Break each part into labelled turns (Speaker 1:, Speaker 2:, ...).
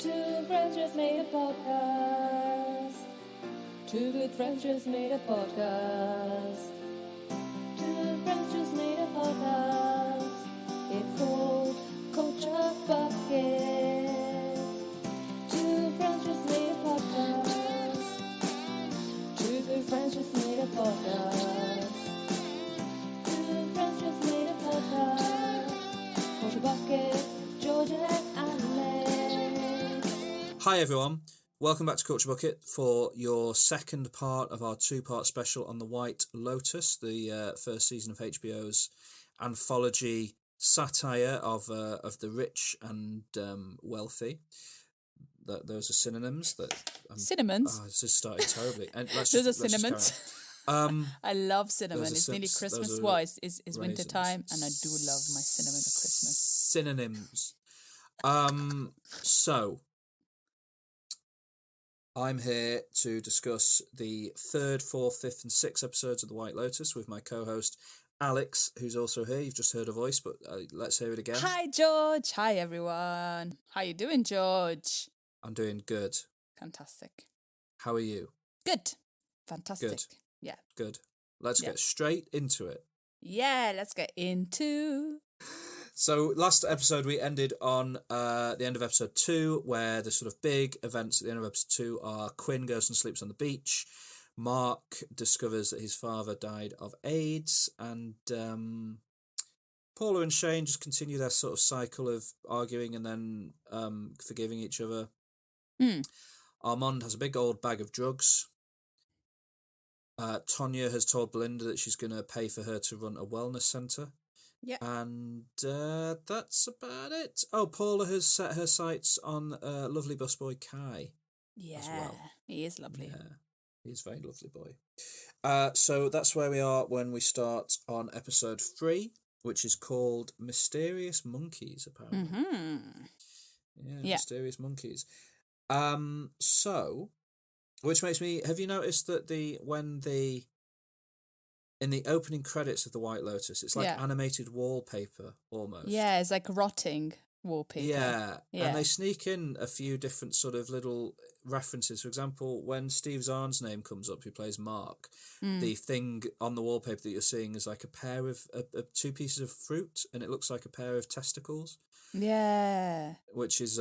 Speaker 1: Two friends just made a podcast. Two good friends just made a podcast. Two friends just made a podcast. It's called Culture Bucket. Two friends just made a podcast. Two good friends just made a podcast. Two friends just made a podcast. Culture Bucket, Georgia and Alex.
Speaker 2: Hi everyone, welcome back to Culture Bucket for your second part of our two-part special on the White Lotus, the first season of HBO's anthology satire of the rich and wealthy. Those are synonyms.
Speaker 3: Cinnamons?
Speaker 2: Oh, this is starting terribly. And
Speaker 3: Those are cinnamons. I love cinnamon. It's nearly Christmas. It's winter time, and I do love my cinnamon at Christmas.
Speaker 2: Synonyms. So, I'm here to discuss the third, fourth, fifth, and sixth episodes of The White Lotus with my co-host Alex, who's also here. You've just heard a voice, but let's hear it again.
Speaker 3: Hi, George. Hi, everyone. How you doing, George?
Speaker 2: I'm doing good.
Speaker 3: Fantastic.
Speaker 2: How are you?
Speaker 3: Good. Fantastic.
Speaker 2: Good.
Speaker 3: Yeah.
Speaker 2: Good. Let's get straight into it.
Speaker 3: Yeah, let's get into...
Speaker 2: So last episode we ended on the end of episode 2, where the sort of big events at the end of episode 2 are Quinn goes and sleeps on the beach, Mark discovers that his father died of AIDS, and Paula and Shane just continue their sort of cycle of arguing and then forgiving each other. Armand has a big old bag of drugs. Tonya has told Belinda that she's going to pay for her to run a wellness centre.
Speaker 3: Yeah.
Speaker 2: And that's about it. Oh, Paula has set her sights on lovely busboy Kai.
Speaker 3: Yeah,
Speaker 2: as well.
Speaker 3: He is lovely.
Speaker 2: Yeah, he's a very lovely boy. So that's where we are when we start on episode 3, which is called Mysterious Monkeys, apparently.
Speaker 3: Mm-hmm.
Speaker 2: Yeah, Mysterious Monkeys. So, which makes me... Have you noticed that in the opening credits of The White Lotus, it's like animated wallpaper, almost.
Speaker 3: Yeah, it's like rotting wallpaper.
Speaker 2: Yeah, and they sneak in a few different sort of little references. For example, when Steve Zahn's name comes up, who plays Mark, the thing on the wallpaper that you're seeing is like a pair of two pieces of fruit, and it looks like a pair of testicles.
Speaker 3: Yeah.
Speaker 2: Which is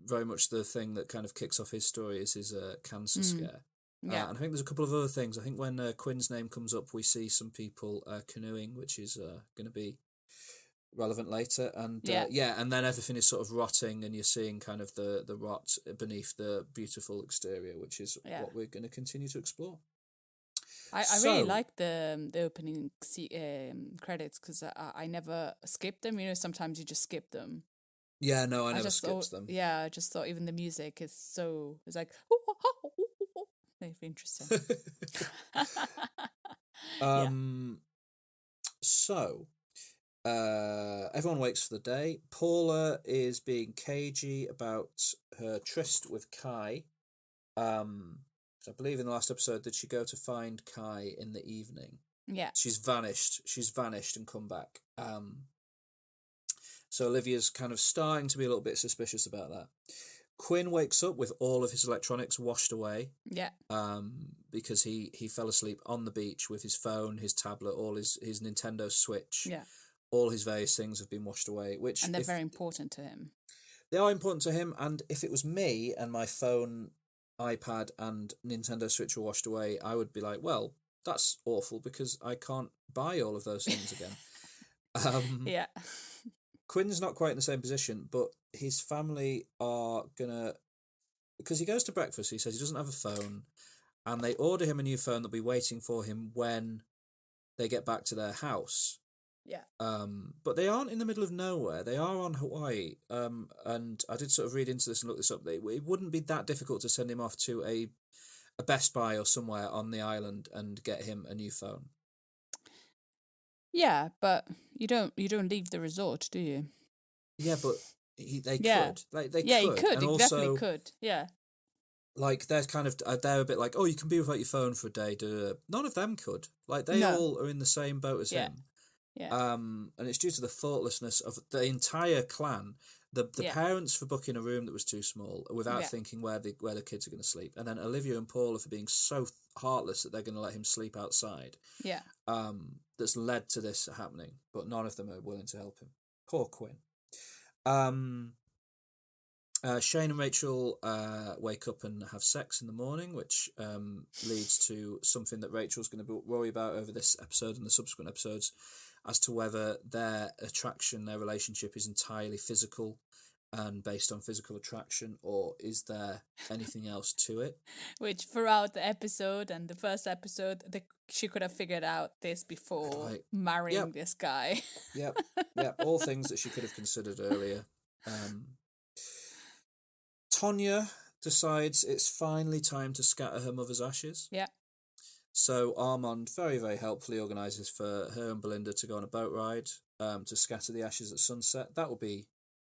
Speaker 2: very much the thing that kind of kicks off his story, is his cancer scare.
Speaker 3: Yeah.
Speaker 2: And I think there's a couple of other things. I think when Quinn's name comes up, we see some people canoeing, which is going to be relevant later. And and then everything is sort of rotting, and you're seeing kind of the rot beneath the beautiful exterior, which is what we're going to continue to explore.
Speaker 3: I really like the opening credits, because I never skip them. You know, sometimes you just skip them.
Speaker 2: Yeah, no, I never skipped them.
Speaker 3: Yeah, I just thought even the music is so... It's like... Very interesting.
Speaker 2: So, everyone wakes for the day. Paula is being cagey about her tryst with Kai. I believe in the last episode, did she go to find Kai in the evening?
Speaker 3: Yeah.
Speaker 2: She's vanished and come back. So Olivia's kind of starting to be a little bit suspicious about that. Quinn wakes up with all of his electronics washed away. Yeah. Because he fell asleep on the beach with his phone, his tablet, all his Nintendo Switch. Yeah. All his various things have been washed away. And
Speaker 3: they're very important to him.
Speaker 2: They are important to him, and if it was me and my phone, iPad and Nintendo Switch were washed away, I would be like, well, that's awful because I can't buy all of those things again.
Speaker 3: Yeah.
Speaker 2: Quinn's not quite in the same position, but his family are gonna... Because he goes to breakfast, he says he doesn't have a phone, and they order him a new phone that'll be waiting for him when they get back to their house.
Speaker 3: Yeah.
Speaker 2: But they aren't in the middle of nowhere. They are on Hawaii. And I did sort of read into this and look this up. It wouldn't be that difficult to send him off to a Best Buy or somewhere on the island and get him a new phone.
Speaker 3: Yeah, but you don't leave the resort, do you?
Speaker 2: Yeah, but they could. Like, they could.
Speaker 3: Yeah, he could.
Speaker 2: And
Speaker 3: he
Speaker 2: also,
Speaker 3: definitely could. Yeah.
Speaker 2: Like, they're kind of, they're a bit like, oh, you can be without your phone for a day. None of them could. Like, they all are in the same boat as him.
Speaker 3: Yeah.
Speaker 2: And it's due to the thoughtlessness of the entire clan The
Speaker 3: Yeah.
Speaker 2: parents for booking a room that was too small without
Speaker 3: Yeah.
Speaker 2: thinking where the kids are going to sleep, and then Olivia and Paula for being so heartless that they're going to let him sleep outside.
Speaker 3: Yeah.
Speaker 2: That's led to this happening, but none of them are willing to help him. Poor Quinn. Shane and Rachel wake up and have sex in the morning, which leads to something that Rachel's going to worry about over this episode and the subsequent episodes, as to whether their attraction, their relationship is entirely physical and based on physical attraction, or is there anything else to it?
Speaker 3: Which throughout the episode and the first episode, she could have figured out this before marrying this guy.
Speaker 2: Yep. All things that she could have considered earlier. Tonya decides it's finally time to scatter her mother's ashes.
Speaker 3: Yeah.
Speaker 2: So Armand very, very helpfully organises for her and Belinda to go on a boat ride to scatter the ashes at sunset. That will be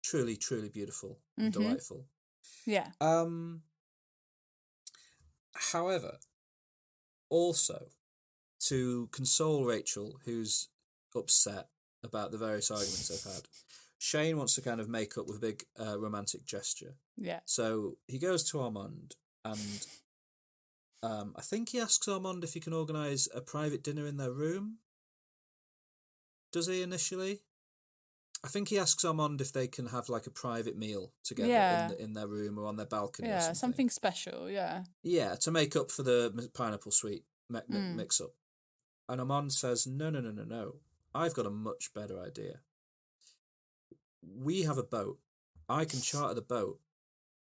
Speaker 2: truly, truly beautiful and delightful.
Speaker 3: Yeah.
Speaker 2: However, also, to console Rachel, who's upset about the various arguments they've had, Shane wants to kind of make up with a big romantic gesture.
Speaker 3: Yeah.
Speaker 2: So he goes to Armand and I think he asks Armand if he can organise a private dinner in their room. Does he initially? I think he asks Armand if they can have like a private meal together in their room or on their balcony.
Speaker 3: Yeah,
Speaker 2: or
Speaker 3: something special, yeah.
Speaker 2: Yeah, to make up for the pineapple sweet mix-up. And Armand says, no. I've got a much better idea. We have a boat. I can charter the boat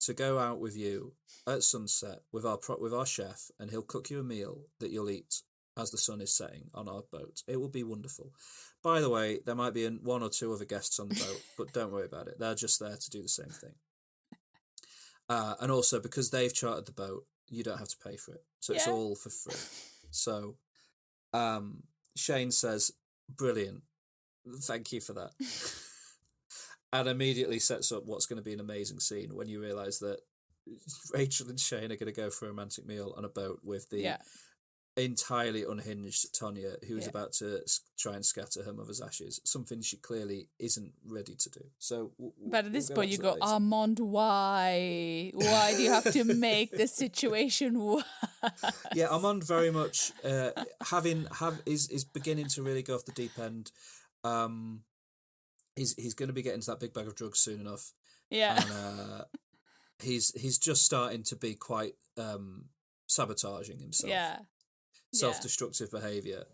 Speaker 2: to go out with you at sunset with our chef, and he'll cook you a meal that you'll eat as the sun is setting on our boat. It will be wonderful. By the way, there might be one or two other guests on the boat, but don't worry about it. They're just there to do the same thing. And also, because they've chartered the boat, you don't have to pay for it. So it's all for free. So Shane says, brilliant. Thank you for that. And immediately sets up what's going to be an amazing scene when you realise that Rachel and Shane are going to go for a romantic meal on a boat with the entirely unhinged Tonya, who is about to try and scatter her mother's ashes, something she clearly isn't ready to do. So,
Speaker 3: but at this point you go, Armand, why? Why do you have to make the situation worse?
Speaker 2: Yeah, Armand very much is beginning to really go off the deep end. He's going to be getting to that big bag of drugs soon enough.
Speaker 3: Yeah.
Speaker 2: And he's just starting to be quite sabotaging himself.
Speaker 3: Yeah.
Speaker 2: Self-destructive behaviour,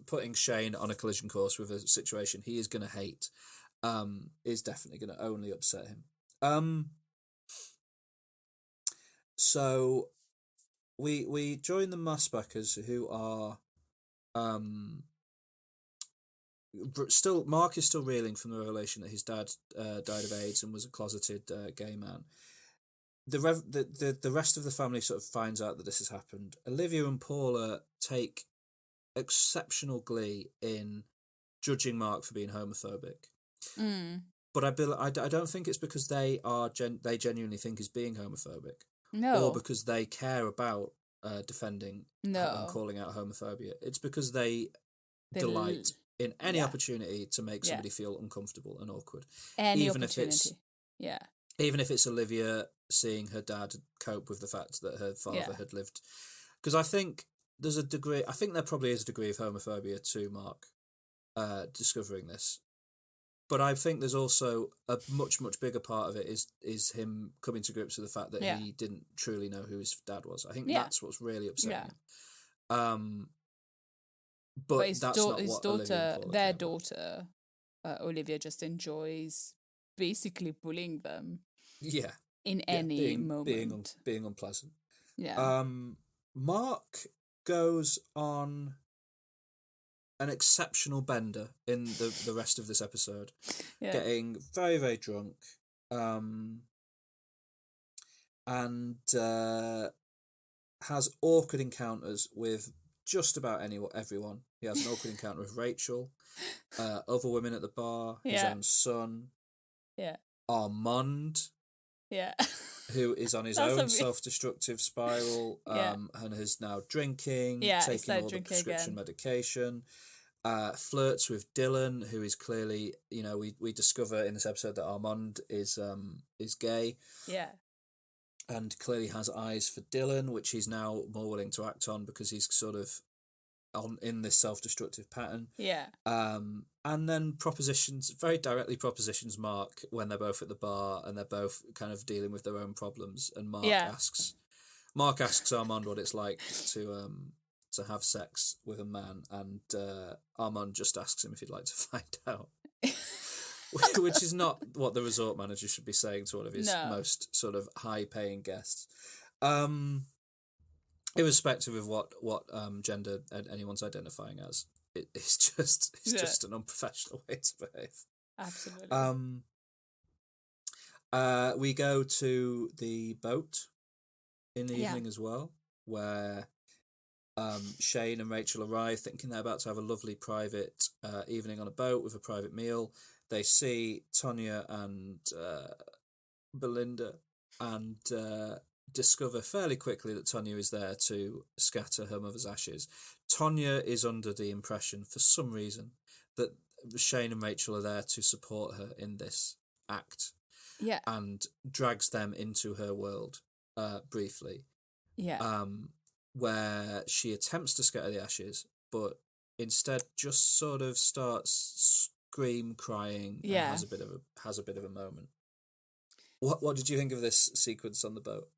Speaker 2: putting Shane on a collision course with a situation he is going to hate, is definitely going to only upset him. So we join the Massbackers, who are Mark is still reeling from the revelation that his dad died of AIDS and was a closeted gay man. The rest of the family sort of finds out that this has happened. Olivia and Paula take exceptional glee in judging Mark for being homophobic. But I don't think it's because they genuinely think he's being homophobic.
Speaker 3: No.
Speaker 2: Or because they care about defending and calling out homophobia. It's because they delight in any opportunity to make somebody feel uncomfortable and awkward. Even if it's Olivia seeing her dad cope with the fact that her father had lived. Because I think there probably is a degree of homophobia to Mark discovering this. But I think there's also a much, much bigger part of it is him coming to grips with the fact that he didn't truly know who his dad was. I think that's what's really upsetting him. But
Speaker 3: his
Speaker 2: that's not what Olivia and
Speaker 3: their daughter, Olivia, just enjoys basically bullying them.
Speaker 2: Yeah.
Speaker 3: In any moment.
Speaker 2: Being unpleasant.
Speaker 3: Yeah.
Speaker 2: Mark goes on an exceptional bender in the rest of this episode, getting very, very drunk, and has awkward encounters with just about everyone. He has an awkward encounter with Rachel, other women at the bar, his own son, Armand, who is on his own self-destructive spiral, and is now drinking, taking all the prescription medication. flirts with Dylan, who is clearly, we discover in this episode that Armand is gay.
Speaker 3: Yeah.
Speaker 2: And clearly has eyes for Dylan, which he's now more willing to act on because he's sort of in this self-destructive pattern.
Speaker 3: Yeah.
Speaker 2: And then very directly propositions Mark when they're both at the bar and they're both kind of dealing with their own problems. And Mark asks Armand what it's like to have sex with a man, and Armand just asks him if he'd like to find out. Which is not what the resort manager should be saying to one of his most sort of high-paying guests. Irrespective of what gender anyone's identifying as, it's just an unprofessional way to behave.
Speaker 3: Absolutely.
Speaker 2: We go to the boat in the evening as well, where Shane and Rachel arrive thinking they're about to have a lovely private evening on a boat with a private meal. They see Tonya and Belinda and discover fairly quickly that Tonya is there to scatter her mother's ashes. Tonya is under the impression, for some reason, that Shane and Rachel are there to support her in this act.
Speaker 3: Yeah.
Speaker 2: And drags them into her world briefly.
Speaker 3: Yeah.
Speaker 2: Where she attempts to scatter the ashes, but instead just sort of starts crying, and has a bit of a moment. What did you think of this sequence on the boat?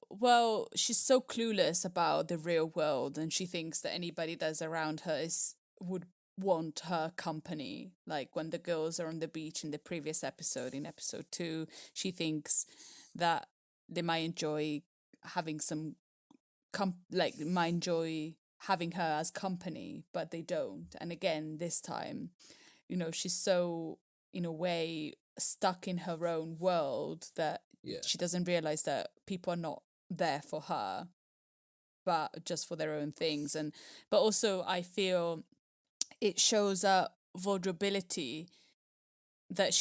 Speaker 3: Well, she's so clueless about the real world, and she thinks that anybody that's around her would want her company. Like when the girls are on the beach in the previous episode, in episode 2, she thinks that they might enjoy having might enjoy having her as company, but they don't. And again, this time, she's so, in a way, stuck in her own world that she doesn't realize that people are not there for her, but just for their own things. But also I feel it shows a vulnerability that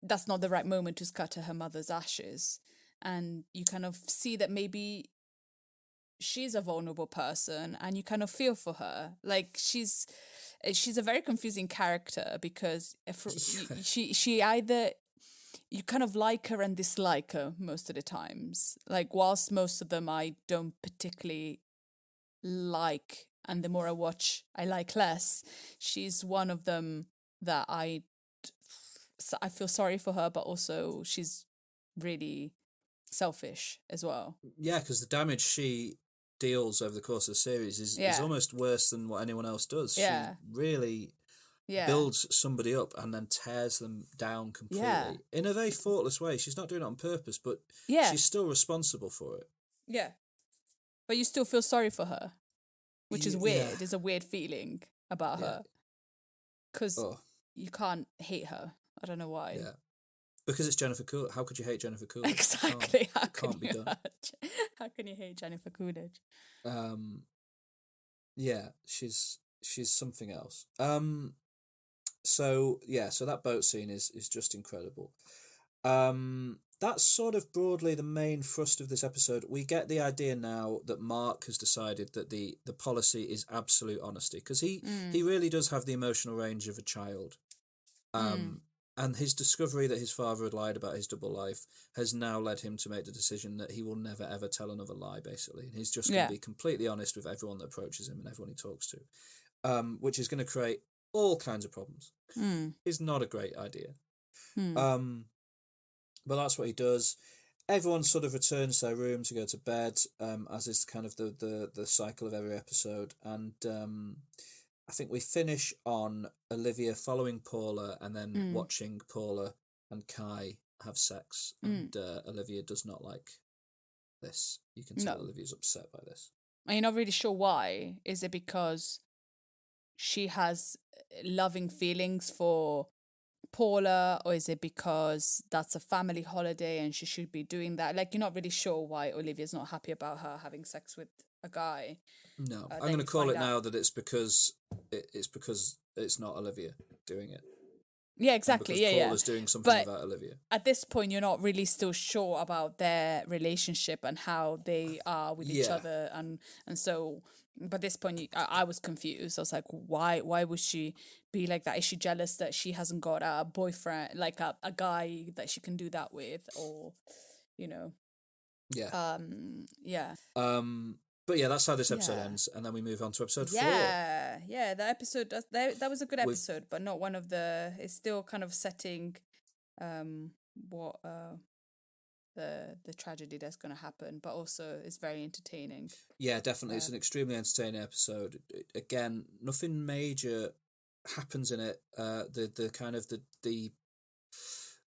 Speaker 3: that's not the right moment to scatter her mother's ashes. And you kind of see that maybe she's a vulnerable person, and you kind of feel for her. Like she's a very confusing character, because she either, you kind of like her and dislike her most of the times. Like whilst most of them I don't particularly like, and the more I watch I like less, she's one of them that I feel sorry for her, but also she's really selfish as well.
Speaker 2: Yeah, because the damage she deals over the course of the series is almost worse than what anyone else does. She really builds somebody up and then tears them down completely in a very thoughtless way. She's not doing it on purpose, but she's still responsible for it. Yeah.
Speaker 3: But you still feel sorry for her, which is weird. There's a weird feeling about her. Because you can't hate her. I don't know why. Yeah.
Speaker 2: Because it's Jennifer Coolidge. How could you hate Jennifer Coolidge?
Speaker 3: Exactly. How can you hate Jennifer Coolidge?
Speaker 2: Yeah, she's something else. So that boat scene is just incredible. That's sort of broadly the main thrust of this episode. We get the idea now that Mark has decided that the policy is absolute honesty, because he really does have the emotional range of a child. And his discovery that his father had lied about his double life has now led him to make the decision that he will never, ever tell another lie, basically. And he's just going to be completely honest with everyone that approaches him and everyone he talks to, which is going to create all kinds of problems. It's not a great idea. But that's what he does. Everyone sort of returns to their room to go to bed, as is kind of the cycle of every episode. And I think we finish on Olivia following Paula and then watching Paula and Kai have sex. And Olivia does not like this. You can tell Olivia's upset by this.
Speaker 3: And you're not really sure why. Is it because she has loving feelings for Paula, or is it because that's a family holiday and she should be doing that? Like, you're not really sure why Olivia's not happy about her having sex with a guy.
Speaker 2: No, I'm going to call it now that it's because it's not Olivia doing it.
Speaker 3: Yeah, exactly.
Speaker 2: Because
Speaker 3: Yeah.
Speaker 2: Paula's doing something
Speaker 3: But
Speaker 2: about Olivia.
Speaker 3: at this point, you're not really still sure about their relationship and how they are with each other, and so. But this point, I was confused. I was like, why would she be like that? Is she jealous that she hasn't got a boyfriend, like a guy that she can do that with, or, you know?
Speaker 2: Yeah.
Speaker 3: Yeah.
Speaker 2: But yeah, that's how this episode ends, and then we move on to episode 4.
Speaker 3: Yeah. The episode that was a good episode, but not one of the. It's still kind of setting, what the tragedy that's going to happen, but also it's very entertaining.
Speaker 2: Yeah, definitely, it's an extremely entertaining episode. Again, nothing major happens in it. The kind of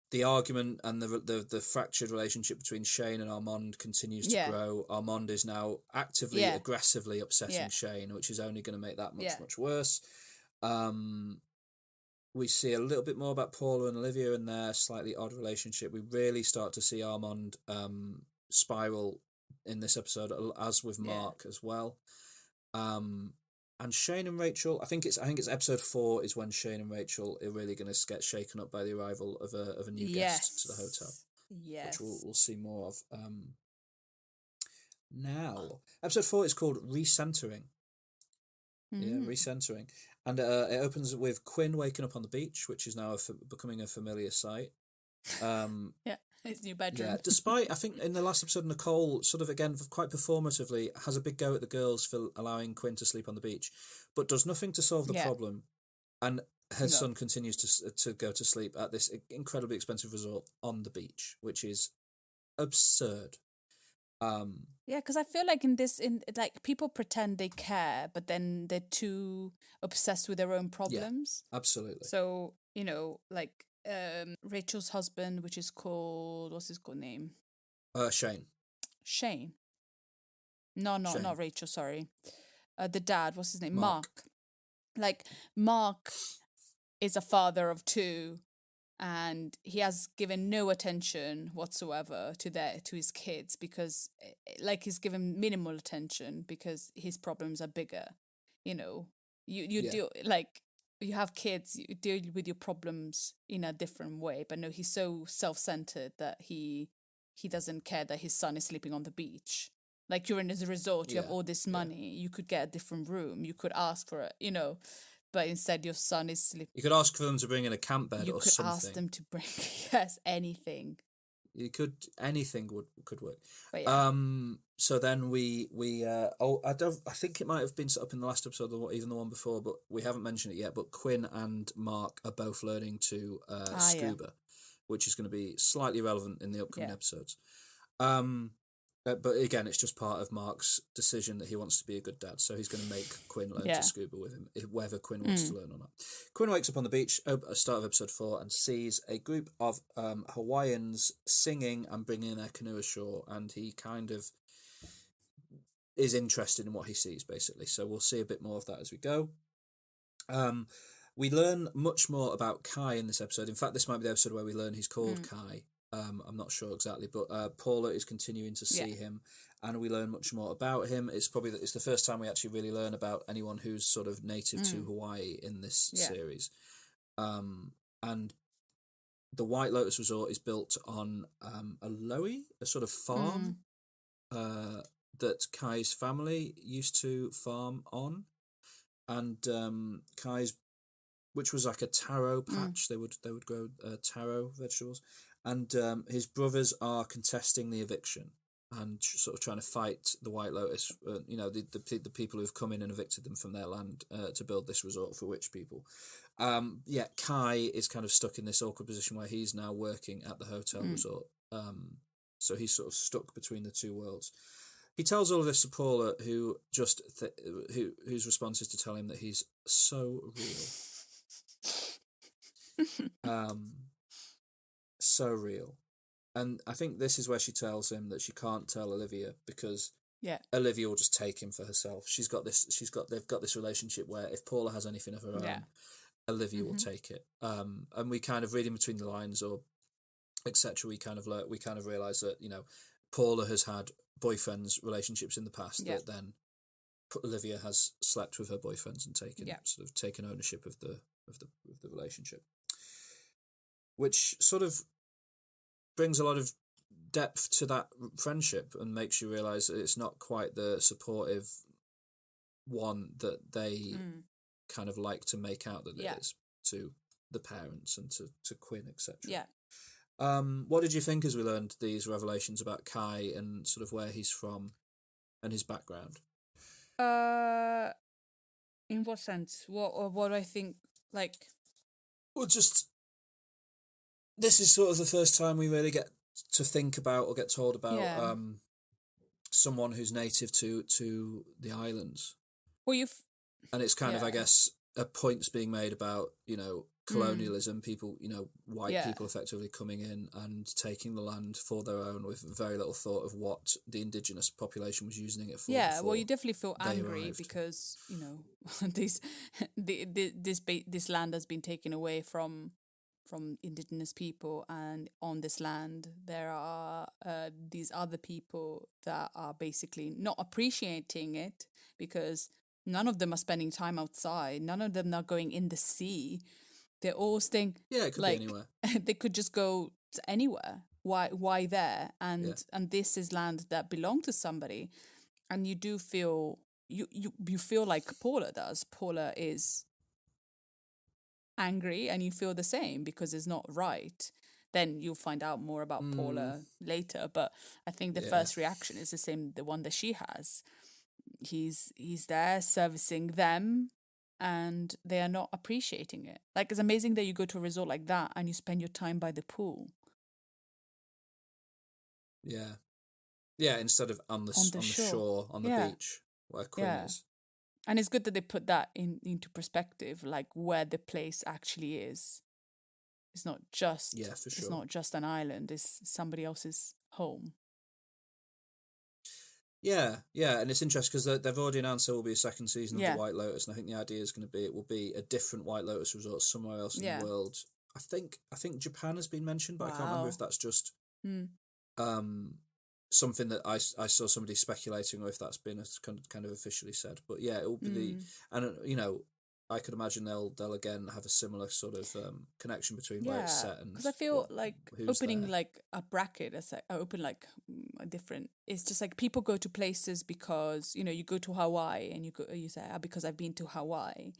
Speaker 2: the argument and the fractured relationship between Shane and Armand continues to grow. Armand is now actively, aggressively upsetting Shane, which is only going to make that much worse. We see a little bit more about Paula and Olivia and their slightly odd relationship. We really start to see Armand spiral in this episode, as with Mark as well. And Shane and Rachel, I think it's episode 4 is when Shane and Rachel are really going to get shaken up by the arrival of a new guest to the hotel.
Speaker 3: Yes.
Speaker 2: Which we'll see more of. Now, episode 4 is called Recentering. Yeah, recentering. And it opens with Quinn waking up on the beach, which is now becoming a familiar sight.
Speaker 3: His new bedroom.
Speaker 2: Yeah, despite, I think in the last episode, Nicole sort of, again, quite performatively, has a big go at the girls for allowing Quinn to sleep on the beach, but does nothing to solve the problem. And her son continues to go to sleep at this incredibly expensive resort on the beach, which is absurd.
Speaker 3: Yeah, because I feel like like people pretend they care, but then they're too obsessed with their own problems.
Speaker 2: Yeah, absolutely.
Speaker 3: So, like Rachel's husband, which is called, what's his good name?
Speaker 2: Shane.
Speaker 3: Shane. No,
Speaker 2: Shane.
Speaker 3: not Rachel, sorry. The dad, what's his name?
Speaker 2: Mark.
Speaker 3: Like, Mark is a father of 2, and he has given no attention whatsoever to his kids, because like he's given minimal attention because his problems are bigger. You deal, like, you have kids, you deal with your problems in a different way, but no, he's so self-centered that he doesn't care that his son is sleeping on the beach. Like, you're in a resort, you have all this money, you could get a different room, you could ask for it, but instead your son is sleeping.
Speaker 2: You could ask for them to bring in a camp bed or something.
Speaker 3: You could ask them to bring, anything.
Speaker 2: Anything could work.
Speaker 3: But yeah.
Speaker 2: So then we I think it might have been set up in the last episode or even the one before, but we haven't mentioned it yet. But Quinn and Mark are both learning to scuba, which is going to be slightly relevant in the upcoming episodes. But again, it's just part of Mark's decision that he wants to be a good dad, so he's going to make Quinn learn to scuba with him, whether Quinn wants to learn or not. Quinn wakes up on the beach at the start of episode 4 and sees a group of Hawaiians singing and bringing their canoe ashore, and he kind of is interested in what he sees, basically. So we'll see a bit more of that as we go. We learn much more about Kai in this episode. In fact, this might be the episode where we learn he's called Kai. I'm not sure exactly, but Paula is continuing to see him, and we learn much more about him. It's the first time we actually really learn about anyone who's sort of native to Hawaii in this series. And the White Lotus Resort is built on a loe, a sort of farm that Kai's family used to farm on, and Kai's, which was like a taro patch. They would grow taro vegetables. And his brothers are contesting the eviction and sort of trying to fight the White Lotus, the people who've come in and evicted them from their land to build this resort for rich people. Kai is kind of stuck in this awkward position where he's now working at the hotel resort. So he's sort of stuck between the two worlds. He tells all of this to Paula, who whose response is to tell him that he's so real. So real. And I think this is where she tells him that she can't tell Olivia because Olivia will just take him for herself. They've got this relationship where if Paula has anything of her own, Olivia will take it. And we kind of read in between the lines or etc. We kind of realize that, Paula has had boyfriends relationships in the past that then Olivia has slept with her boyfriends and taken ownership of the relationship. which sort of brings a lot of depth to that friendship and makes you realise that it's not quite the supportive one that they kind of like to make out that it is to the parents and to Quinn, etc.
Speaker 3: Yeah.
Speaker 2: What did you think as we learned these revelations about Kai and sort of where he's from and his background?
Speaker 3: In what sense? What do I think? Like,
Speaker 2: Well, just this is sort of the first time we really get to think about or get told about someone who's native to the islands.
Speaker 3: Well,
Speaker 2: and it's kind of, I guess, a point's being made about, you know, colonialism, people, you know, white people effectively coming in and taking the land for their own with very little thought of what the indigenous population was using it for.
Speaker 3: Yeah, well, you definitely feel angry because, you know, this land has been taken away from indigenous people, and on this land there are these other people that are basically not appreciating it because none of them are spending time outside, none of them are going in the sea. They're all staying.
Speaker 2: Yeah, it could be anywhere.
Speaker 3: They could just go anywhere. Why there? And this is land that belonged to somebody, and you do feel you feel like Paula does. Paula is angry, and you feel the same because it's not right. Then you'll find out more about Paula later. But I think the first reaction is the same, the one that she has. He's there servicing them, and they are not appreciating it. Like, it's amazing that you go to a resort like that and you spend your time by the pool.
Speaker 2: Yeah. Yeah, instead of on the shore, on the beach, where Quinn is.
Speaker 3: And it's good that they put that into perspective, like where the place actually is. It's not just It's not just an island, it's somebody else's home.
Speaker 2: Yeah, and it's interesting because they've already announced there will be a second season of the White Lotus, and I think the idea is going to be it will be a different White Lotus resort somewhere else in the world. I think Japan has been mentioned, but I can't remember if that's just something that I saw somebody speculating, or if that's been kind of officially said. But yeah, it will be and you know, I could imagine they'll again have a similar sort of connection between where it's set and
Speaker 3: because I feel like opening there. Like a bracket, as I open like a different. It's just like people go to places because, you know, you go to Hawaii and you say because I've been to Hawaii.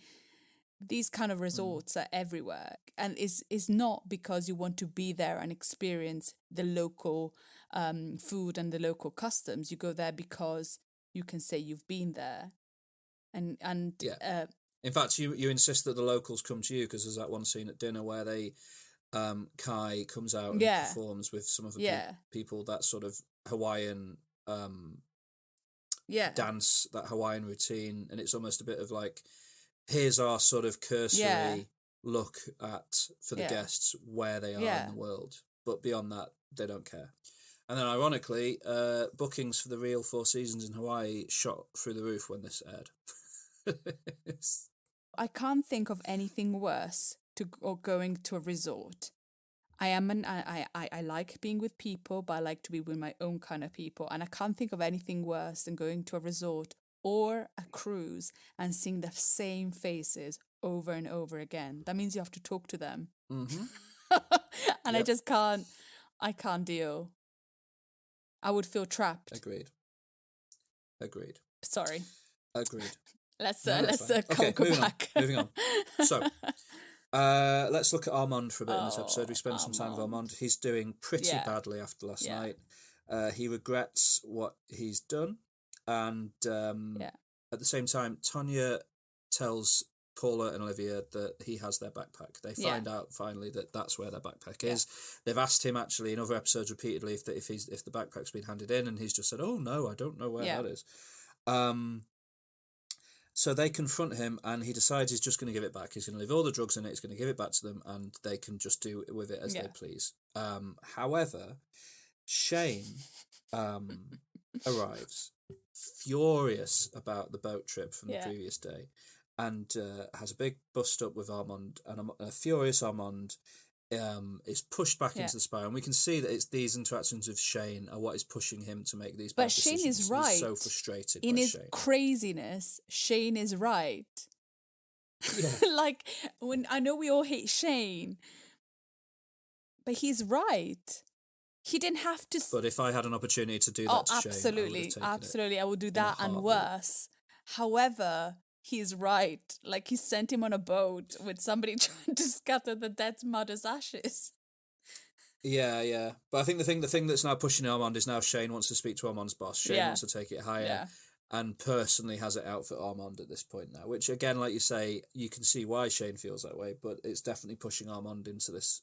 Speaker 3: These kind of resorts are everywhere, and is not because you want to be there and experience the local food and the local customs. You go there because you can say you've been there, and
Speaker 2: in fact, you insist that the locals come to you because there's that one scene at dinner where they, Kai comes out and performs with some of the people that sort of Hawaiian dance, that Hawaiian routine, and it's almost a bit of like, here's our sort of cursory look at, for the guests, where they are in the world. But beyond that, they don't care. And then ironically, bookings for the real 4 seasons in Hawaii shot through the roof when this aired.
Speaker 3: I can't think of anything worse or going to a resort. I like being with people, but I like to be with my own kind of people. And I can't think of anything worse than going to a resort or a cruise and seeing the same faces over and over again. That means you have to talk to them. Mm-hmm. And I just can't deal. I would feel trapped.
Speaker 2: Agreed.
Speaker 3: Sorry.
Speaker 2: Agreed.
Speaker 3: Let's
Speaker 2: go
Speaker 3: back.
Speaker 2: Moving on. So, let's look at Armand for a bit in this episode. We spend some time with Armand. He's doing pretty badly after last night. He regrets what he's done. And at the same time, Tonya tells Paula and Olivia that he has their backpack. They find out finally that that's where their backpack is. They've asked him actually in other episodes repeatedly if the backpack's been handed in, and he's just said, "Oh no, I don't know where that is." So they confront him, and he decides he's just going to give it back. He's going to leave all the drugs in it. He's going to give it back to them, and they can just do with it as they please. However, Shane arrives, furious about the boat trip from the previous day, and has a big bust up with Armand, and a furious Armand is pushed back into the spiral, and we can see that it's these interactions with Shane are what is pushing him to make these bad decisions.
Speaker 3: Shane is right.
Speaker 2: He's so frustrated
Speaker 3: in
Speaker 2: by
Speaker 3: his
Speaker 2: Shane.
Speaker 3: Craziness. Shane is right.
Speaker 2: Yeah.
Speaker 3: Like, when I know we all hate Shane, But he's right. He didn't have to.
Speaker 2: But if I had an opportunity to do that to Shane,
Speaker 3: absolutely, I would do that and
Speaker 2: heartbeat.
Speaker 3: worse. However, he's right. Like, he sent him on a boat with somebody trying to scatter the dead mother's ashes.
Speaker 2: Yeah. But I think the thing that's now pushing Armand is now Shane wants to speak to Armand's boss. Shane wants to take it higher and personally has it out for Armand at this point now, which again, like you say, you can see why Shane feels that way, but it's definitely pushing Armand into this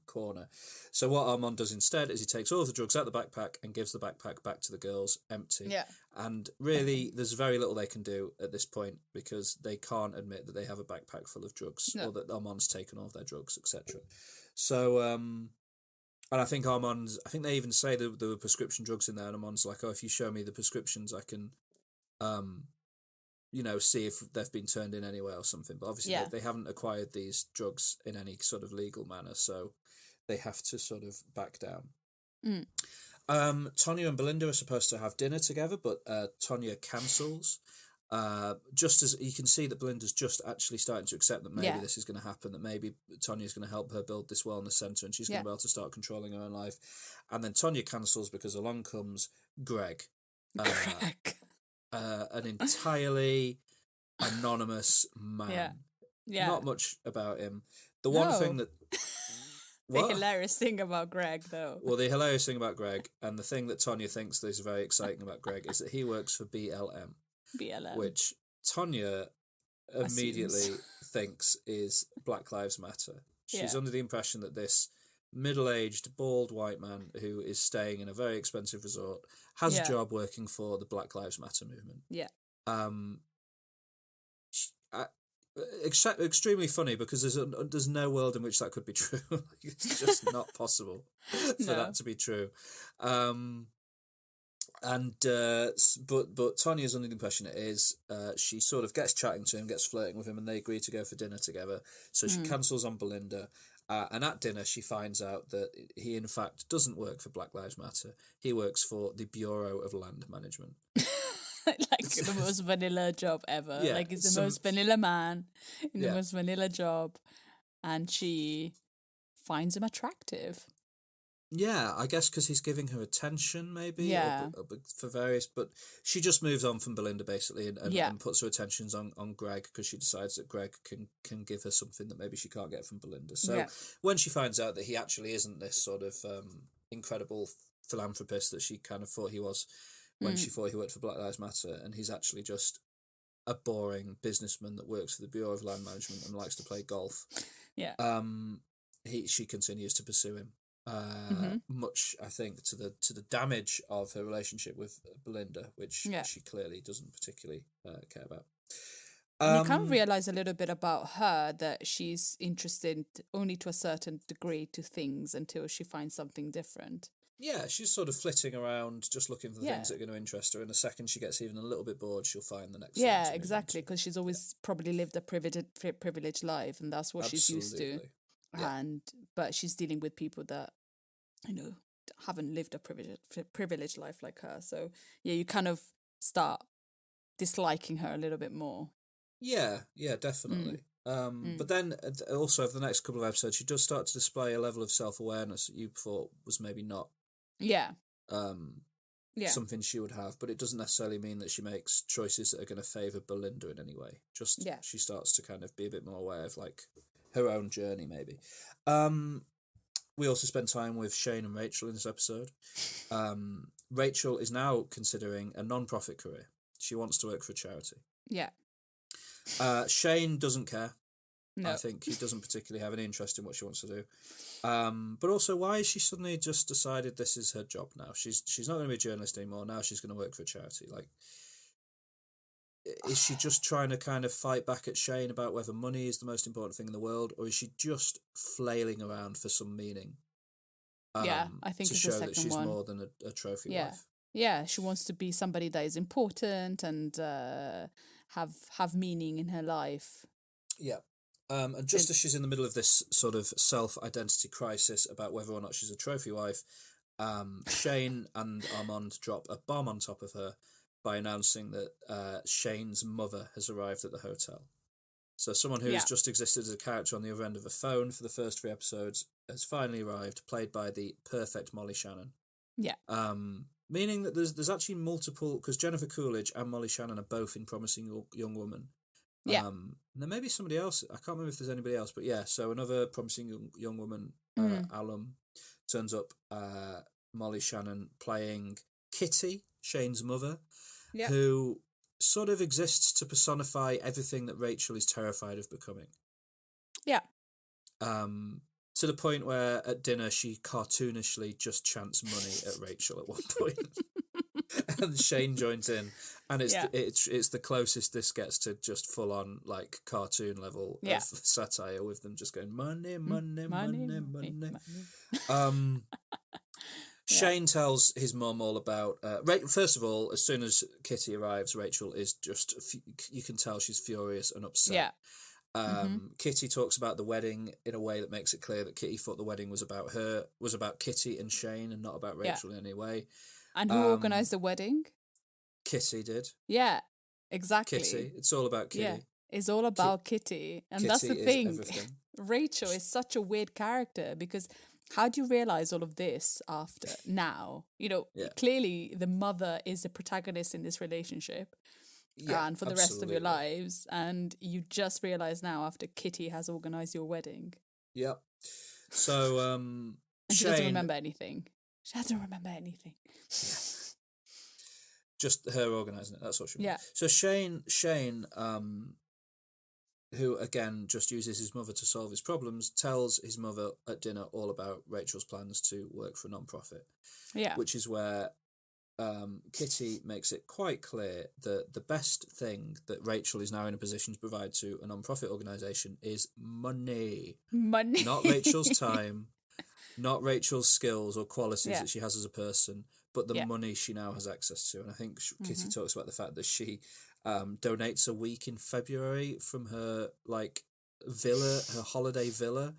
Speaker 2: corner. So what Armand does instead is he takes all of the drugs out of the backpack and gives the backpack back to the girls empty.
Speaker 3: Yeah.
Speaker 2: And really, there's very little they can do at this point because they can't admit that they have a backpack full of drugs or that Armand's taken all of their drugs, etc. So, and I think they even say that there were prescription drugs in there, and Armand's like, oh, if you show me the prescriptions, I can, see if they've been turned in anyway or something. But obviously they haven't acquired these drugs in any sort of legal manner, so they have to sort of back down. Tonya and Belinda are supposed to have dinner together, but Tonya cancels. Just as you can see that Belinda's just actually starting to accept that maybe this is going to happen, that maybe Tonya's going to help her build this wellness centre and she's going to be able to start controlling her own life. And then Tonya cancels because along comes Greg. An entirely anonymous man. Not much about him. The one thing that...
Speaker 3: The hilarious thing about Greg, though.
Speaker 2: Well, the hilarious thing about Greg, and the thing that Tonya thinks that is very exciting about Greg, is that he works for BLM. Which Tonya immediately thinks is Black Lives Matter. She's under the impression that this middle-aged, bald white man who is staying in a very expensive resort has a job working for the Black Lives Matter movement.
Speaker 3: Yeah.
Speaker 2: Extremely funny because there's no world in which that could be true. It's just not possible for that to be true. But Tonya's under the impression it is. She sort of gets chatting to him, gets flirting with him, and they agree to go for dinner together. So she cancels on Belinda, and at dinner she finds out that he in fact doesn't work for Black Lives Matter. He works for the Bureau of Land Management.
Speaker 3: Like the most vanilla job ever. Like he's the most vanilla man in the most vanilla job, and she finds him attractive.
Speaker 2: Yeah, I guess because he's giving her attention, maybe, for various. But she just moves on from Belinda basically, and puts her attentions on Greg because she decides that Greg can give her something that maybe she can't get from Belinda. So when she finds out that he actually isn't this sort of incredible philanthropist that she kind of thought he was when she thought he worked for Black Lives Matter, and he's actually just a boring businessman that works for the Bureau of Land Management and likes to play golf. Yeah. She continues to pursue him. Much, I think, to the damage of her relationship with Belinda, which she clearly doesn't particularly care about.
Speaker 3: You can realise a little bit about her, that she's interested only to a certain degree to things until she finds something different.
Speaker 2: Yeah, she's sort of flitting around, just looking for the things that are going to interest her. And the second she gets even a little bit bored, she'll find the next thing.
Speaker 3: Yeah, exactly, because she's always probably lived a privileged life, and that's what she's used to. Yeah. But she's dealing with people that, haven't lived a privileged life like her. So you kind of start disliking her a little bit more.
Speaker 2: Yeah, definitely. But then also over the next couple of episodes, she does start to display a level of self-awareness that you thought was maybe not something she would have, but it doesn't necessarily mean that she makes choices that are going to favour Belinda in any way. Just she starts to kind of be a bit more aware of like her own journey maybe. We also spend time with Shane and Rachel in this episode. Rachel is now considering a non-profit career. She wants to work for a charity. Yeah. Shane doesn't care. No. I think he doesn't particularly have any interest in what she wants to do. But also, why has she suddenly just decided this is her job now? She's not going to be a journalist anymore. Now she's going to work for a charity. Like, is she just trying to kind of fight back at Shane about whether money is the most important thing in the world, or is she just flailing around for some meaning?
Speaker 3: I think
Speaker 2: to
Speaker 3: it's
Speaker 2: show
Speaker 3: the second
Speaker 2: that she's
Speaker 3: one.
Speaker 2: more than a trophy wife.
Speaker 3: Yeah, she wants to be somebody that is important and have meaning in her life.
Speaker 2: Yeah. And just as she's in the middle of this sort of self-identity crisis about whether or not she's a trophy wife, Shane and Armand drop a bomb on top of her by announcing that Shane's mother has arrived at the hotel. So someone who's just existed as a character on the other end of a phone for the first 3 episodes has finally arrived, played by the perfect Molly Shannon.
Speaker 3: Yeah.
Speaker 2: Meaning that there's actually multiple, because Jennifer Coolidge and Molly Shannon are both in Promising Young Woman.
Speaker 3: Yeah.
Speaker 2: And there may be somebody else. I can't remember if there's anybody else, but yeah. So another Promising Young Woman alum turns up. Molly Shannon playing Kitty, Shane's mother, who sort of exists to personify everything that Rachel is terrified of becoming.
Speaker 3: Yeah.
Speaker 2: To the point where at dinner she cartoonishly just chants money at Rachel at one point. And Shane joins in, and it's the closest this gets to just full on like cartoon level of satire, with them just going money, money, money, money. Shane tells his mum all about. First of all, as soon as Kitty arrives, Rachel is just. You can tell she's furious and upset.
Speaker 3: Yeah.
Speaker 2: Kitty talks about the wedding in a way that makes it clear that Kitty thought the wedding was about her, was about Kitty and Shane, and not about Rachel in any way.
Speaker 3: And who organised the wedding?
Speaker 2: Kitty did.
Speaker 3: Yeah, exactly.
Speaker 2: Kitty. It's all about Kitty.
Speaker 3: Yeah, it's all about Kitty. And
Speaker 2: Kitty
Speaker 3: that's the thing.
Speaker 2: Everything.
Speaker 3: Rachel is such a weird character, because how do you realise all of this after now? You know, clearly the mother is the protagonist in this relationship. And for the rest of your lives, and you just realise now after Kitty has organised your wedding.
Speaker 2: Yep. So
Speaker 3: and she doesn't remember anything. She doesn't remember anything.
Speaker 2: Just her organising it. That's what she.
Speaker 3: Yeah.
Speaker 2: So Shane, who again just uses his mother to solve his problems, tells his mother at dinner all about Rachel's plans to work for a non-profit.
Speaker 3: Yeah.
Speaker 2: Which is where Kitty makes it quite clear that the best thing that Rachel is now in a position to provide to a non-profit organisation is money.
Speaker 3: Money.
Speaker 2: Not Rachel's time, not Rachel's skills or qualities that she has as a person, but the money she now has access to. And I think Kitty talks about the fact that she donates a week in February from her villa, her holiday villa,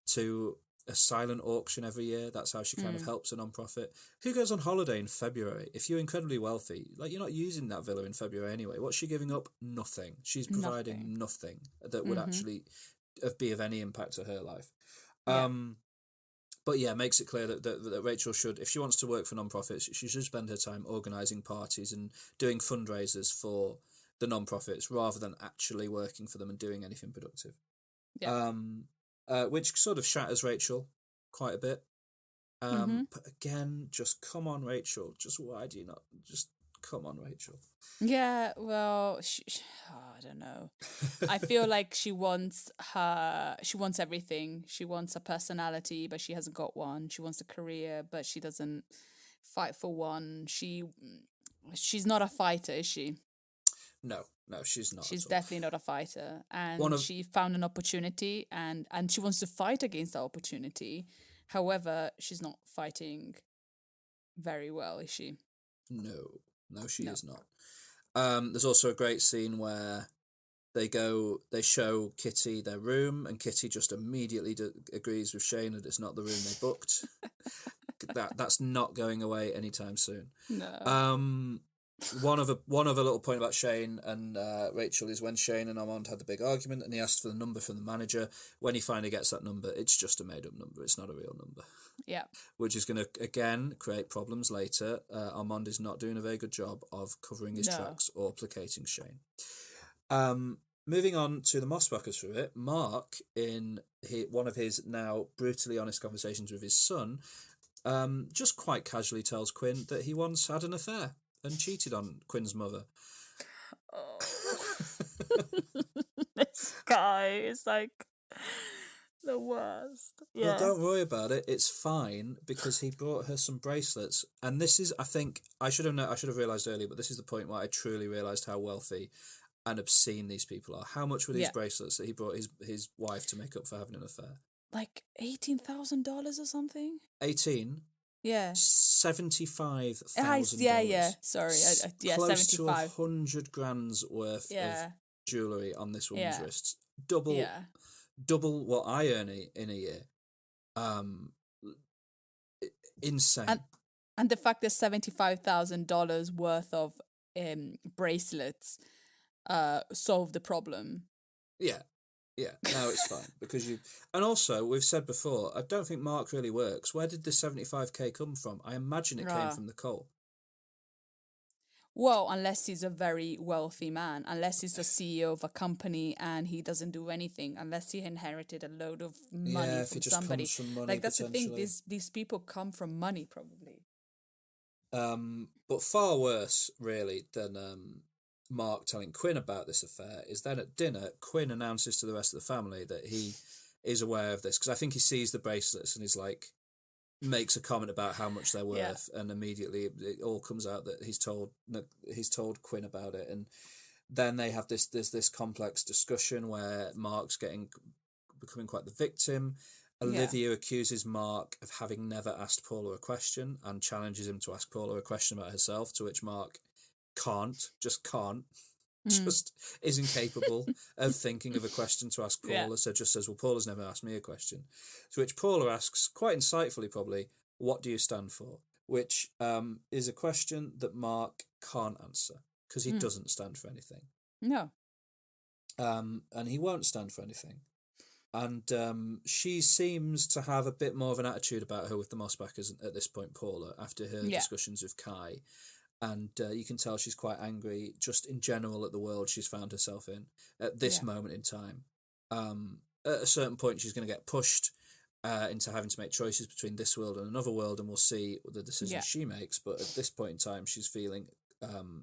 Speaker 2: to a silent auction every year. That's how she kind of helps a non-profit. Who goes on holiday in February? If you're incredibly wealthy, you're not using that villa in February anyway. What's she giving up? Nothing. She's providing nothing that would actually be of any impact to her life. But makes it clear that Rachel should, if she wants to work for non-profits, she should spend her time organising parties and doing fundraisers for the non-profits rather than actually working for them and doing anything productive. Yeah. Which sort of shatters Rachel quite a bit. But again, just come on, Rachel. Just why do you not just come on, Rachel?
Speaker 3: Yeah, well, I don't know. I feel like she wants everything. She wants a personality, but she hasn't got one. She wants a career, but she doesn't fight for one. She's not a fighter, is she?
Speaker 2: No, she's not.
Speaker 3: She's definitely not a fighter. And she found an opportunity and she wants to fight against that opportunity. However, she's not fighting very well, is she? No, she is not. There's also a great scene where they show Kitty their room, and Kitty just immediately agrees with Shane that it's not the room they booked. That's not going away anytime soon. No.
Speaker 2: One other little point about Shane and Rachel is when Shane and Armand had the big argument and he asked for the number from the manager. When he finally gets that number, it's just a made-up number. It's not a real number.
Speaker 3: Yeah.
Speaker 2: Which is going to, again, create problems later. Armand is not doing a very good job of covering his tracks or placating Shane. Moving on to the Mossbachers for it, Mark, in one of his now brutally honest conversations with his son, just quite casually tells Quinn that he once had an affair and cheated on Quinn's mother.
Speaker 3: Oh. This guy is the worst. Yeah.
Speaker 2: Well, don't worry about it. It's fine because he brought her some bracelets. And this is, I think, I should have realised earlier, but this is the point where I truly realised how wealthy and obscene these people are. How much were these bracelets that he brought his wife to make up for having an affair?
Speaker 3: $18,000 or something?
Speaker 2: 18?
Speaker 3: Yeah.
Speaker 2: $75,000.
Speaker 3: Yeah. Sorry.
Speaker 2: Close
Speaker 3: 75.
Speaker 2: to 100 grand's worth of jewellery on this woman's wrists. Double what I earn in a year. Insane.
Speaker 3: And the fact that $75,000 worth of bracelets solved the problem.
Speaker 2: Yeah. Yeah, no, it's fine because you. And also, we've said before, I don't think Mark really works. Where did the 75k come from? I imagine it came from the coal.
Speaker 3: Well, unless he's a very wealthy man, unless he's the CEO of a company and he doesn't do anything, unless he inherited a load of money
Speaker 2: If
Speaker 3: from
Speaker 2: it just
Speaker 3: somebody.
Speaker 2: comes from money,
Speaker 3: Like that's the thing.
Speaker 2: potentially.
Speaker 3: These people come from money, probably.
Speaker 2: But far worse, really, than Mark telling Quinn about this affair is then at dinner, Quinn announces to the rest of the family that he is aware of this because I think he sees the bracelets and is like, makes a comment about how much they're worth, and immediately it all comes out that he's told Quinn about it, and then they have this complex discussion where Mark's becoming quite the victim. Olivia accuses Mark of having never asked Paula a question and challenges him to ask Paula a question about herself, to which Mark just is incapable of thinking of a question to ask Paula, so just says, well, Paula's never asked me a question. To which Paula asks, quite insightfully probably, what do you stand for? Which is a question that Mark can't answer because he doesn't stand for anything.
Speaker 3: No.
Speaker 2: And he won't stand for anything. And she seems to have a bit more of an attitude about her with the Mossbackers at this point, Paula, after her discussions with Kai. And you can tell she's quite angry just in general at the world she's found herself in at this moment in time. At a certain point, she's going to get pushed into having to make choices between this world and another world, and we'll see the decisions she makes. But at this point in time, she's feeling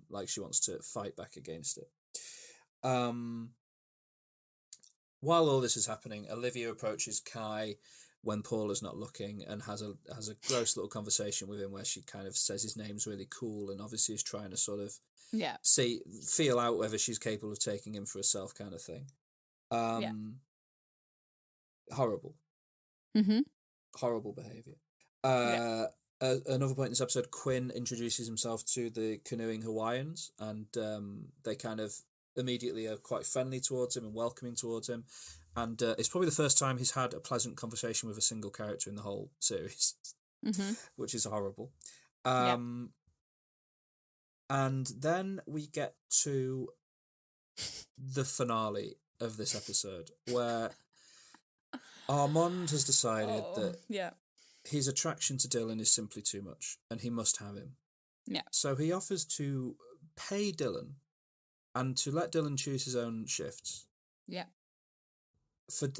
Speaker 2: like she wants to fight back against it. While all this is happening, Olivia approaches Kai when Paula's not looking and has a gross little conversation with him where she kind of says his name's really cool and obviously is trying to sort of feel out whether she's capable of taking him for herself, kind of thing. Horrible. Horrible behaviour. Another point in this episode, Quinn introduces himself to the canoeing Hawaiians, and they kind of immediately are quite friendly towards him and welcoming towards him. And it's probably the first time he's had a pleasant conversation with a single character in the whole series, which is horrible. And then we get to the finale of this episode, where Armand has decided that his attraction to Dylan is simply too much, and he must have him. So he offers to pay Dylan and to let Dylan choose his own shifts.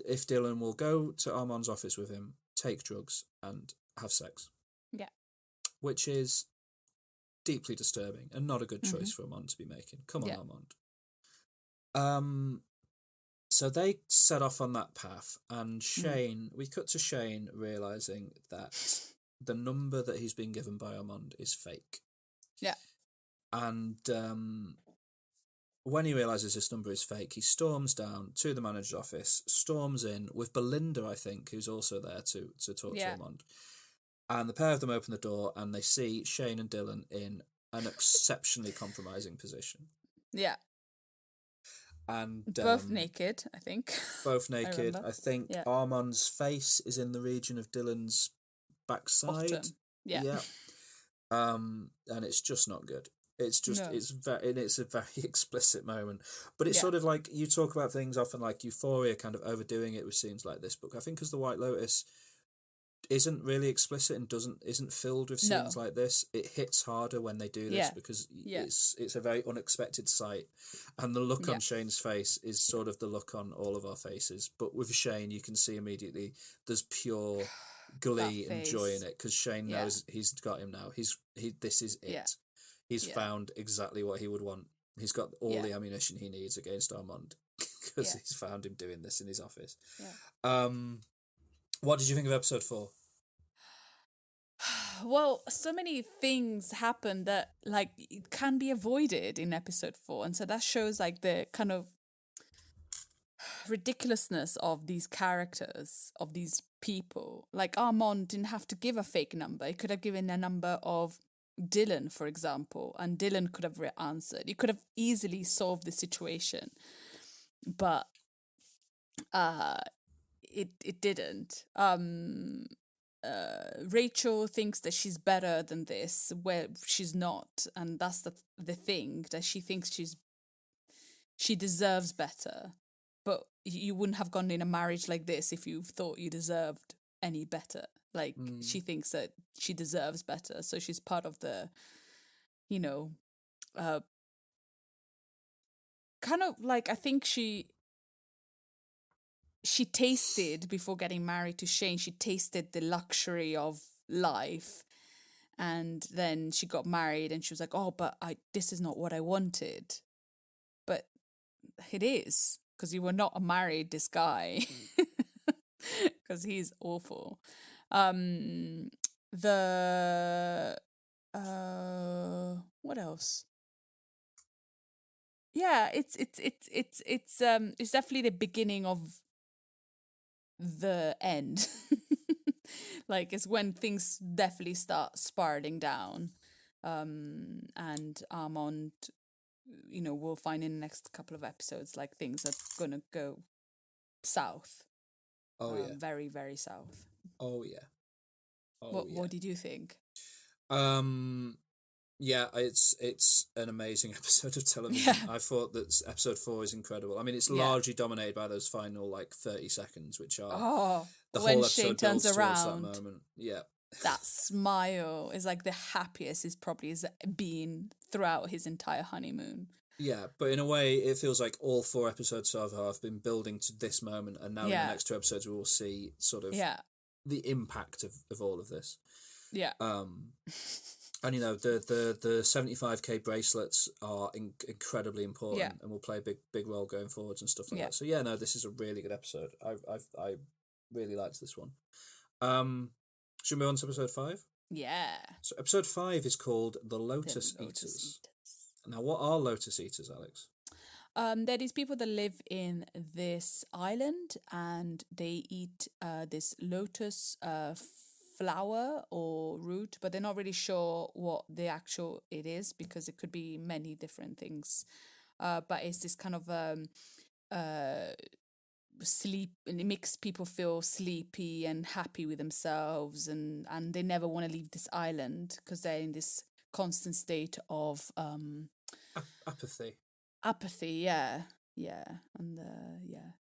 Speaker 2: If Dylan will go to Armand's office with him, take drugs, and have sex. Which is deeply disturbing and not a good choice for Armand to be making. Come on, Armand. So they set off on that path, and Shane, we cut to Shane realising that the number that he's been given by Armand is fake. And when he realises this number is fake, he storms down to the manager's office, storms in with Belinda, I think, who's also there to talk to Armand. And the pair of them open the door and they see Shane and Dylan in an exceptionally compromising position. And
Speaker 3: both naked, I think.
Speaker 2: Both naked. I think Armand's face is in the region of Dylan's backside. And it's just not good. It's just it's a very explicit moment, but it's sort of like you talk about things often like Euphoria kind of overdoing it with scenes like this. But I think as the White Lotus isn't really explicit and isn't filled with scenes like this, it hits harder when they do this because it's a very unexpected sight, and the look on Shane's face is sort of the look on all of our faces. But with Shane, you can see immediately there's pure glee and joy in it because Shane knows he's got him now. This is it. He's found exactly what he would want. He's got all the ammunition he needs against Armand because he's found him doing this in his office. What did you think of episode 4?
Speaker 3: Well, so many things happen that like it can be avoided in episode 4, and so that shows like the kind of ridiculousness of these characters, of these people. Like Armand didn't have to give a fake number. He could have given a number of Dylan, for example, and Dylan could have answered. You could have easily solved the situation, but it didn't. Rachel thinks that she's better than this, where she's not, and that's the thing, that she thinks she deserves better. but you wouldn't have gone in a marriage like this if you thought you deserved any better. Like, she thinks that she deserves better, so she's part of the, you know, kind of like, I think she tasted, before getting married to Shane, she tasted the luxury of life, and then she got married and she was like, oh, but this is not what I wanted. But it is, because you were not married this guy, because he's awful. The what else? Yeah, it's definitely the beginning of the end. Like, it's when things definitely start spiraling down. And Armand, we'll find in the next couple of episodes, like, things are gonna go south.
Speaker 2: Oh yeah.
Speaker 3: Very, very south.
Speaker 2: Oh yeah.
Speaker 3: What did you think?
Speaker 2: Yeah, it's an amazing episode of television. Yeah. I thought that episode 4 is incredible. I mean, it's largely dominated by those final 30 seconds, which are the whole episode Shane turns around. That moment. Yeah,
Speaker 3: that smile is like the happiest he's probably been throughout his entire honeymoon.
Speaker 2: Yeah, but in a way, it feels like all 4 episodes so far have been building to this moment, and now in the next 2 episodes, we will see sort of the impact of all of this.
Speaker 3: Yeah.
Speaker 2: And the 75k bracelets are incredibly important, and will play a big role going forwards and stuff like that. So this is a really good episode. I really liked this one. Should we move on to episode 5?
Speaker 3: Yeah.
Speaker 2: So episode 5 is called The Lotus Eaters. Now, what are Lotus Eaters, Alex?
Speaker 3: They're these people that live in this island, and they eat this lotus flower or root, but they're not really sure what it is, because it could be many different things. But it's this kind of sleep, and it makes people feel sleepy and happy with themselves, and they never want to leave this island because they're in this constant state of
Speaker 2: apathy.
Speaker 3: And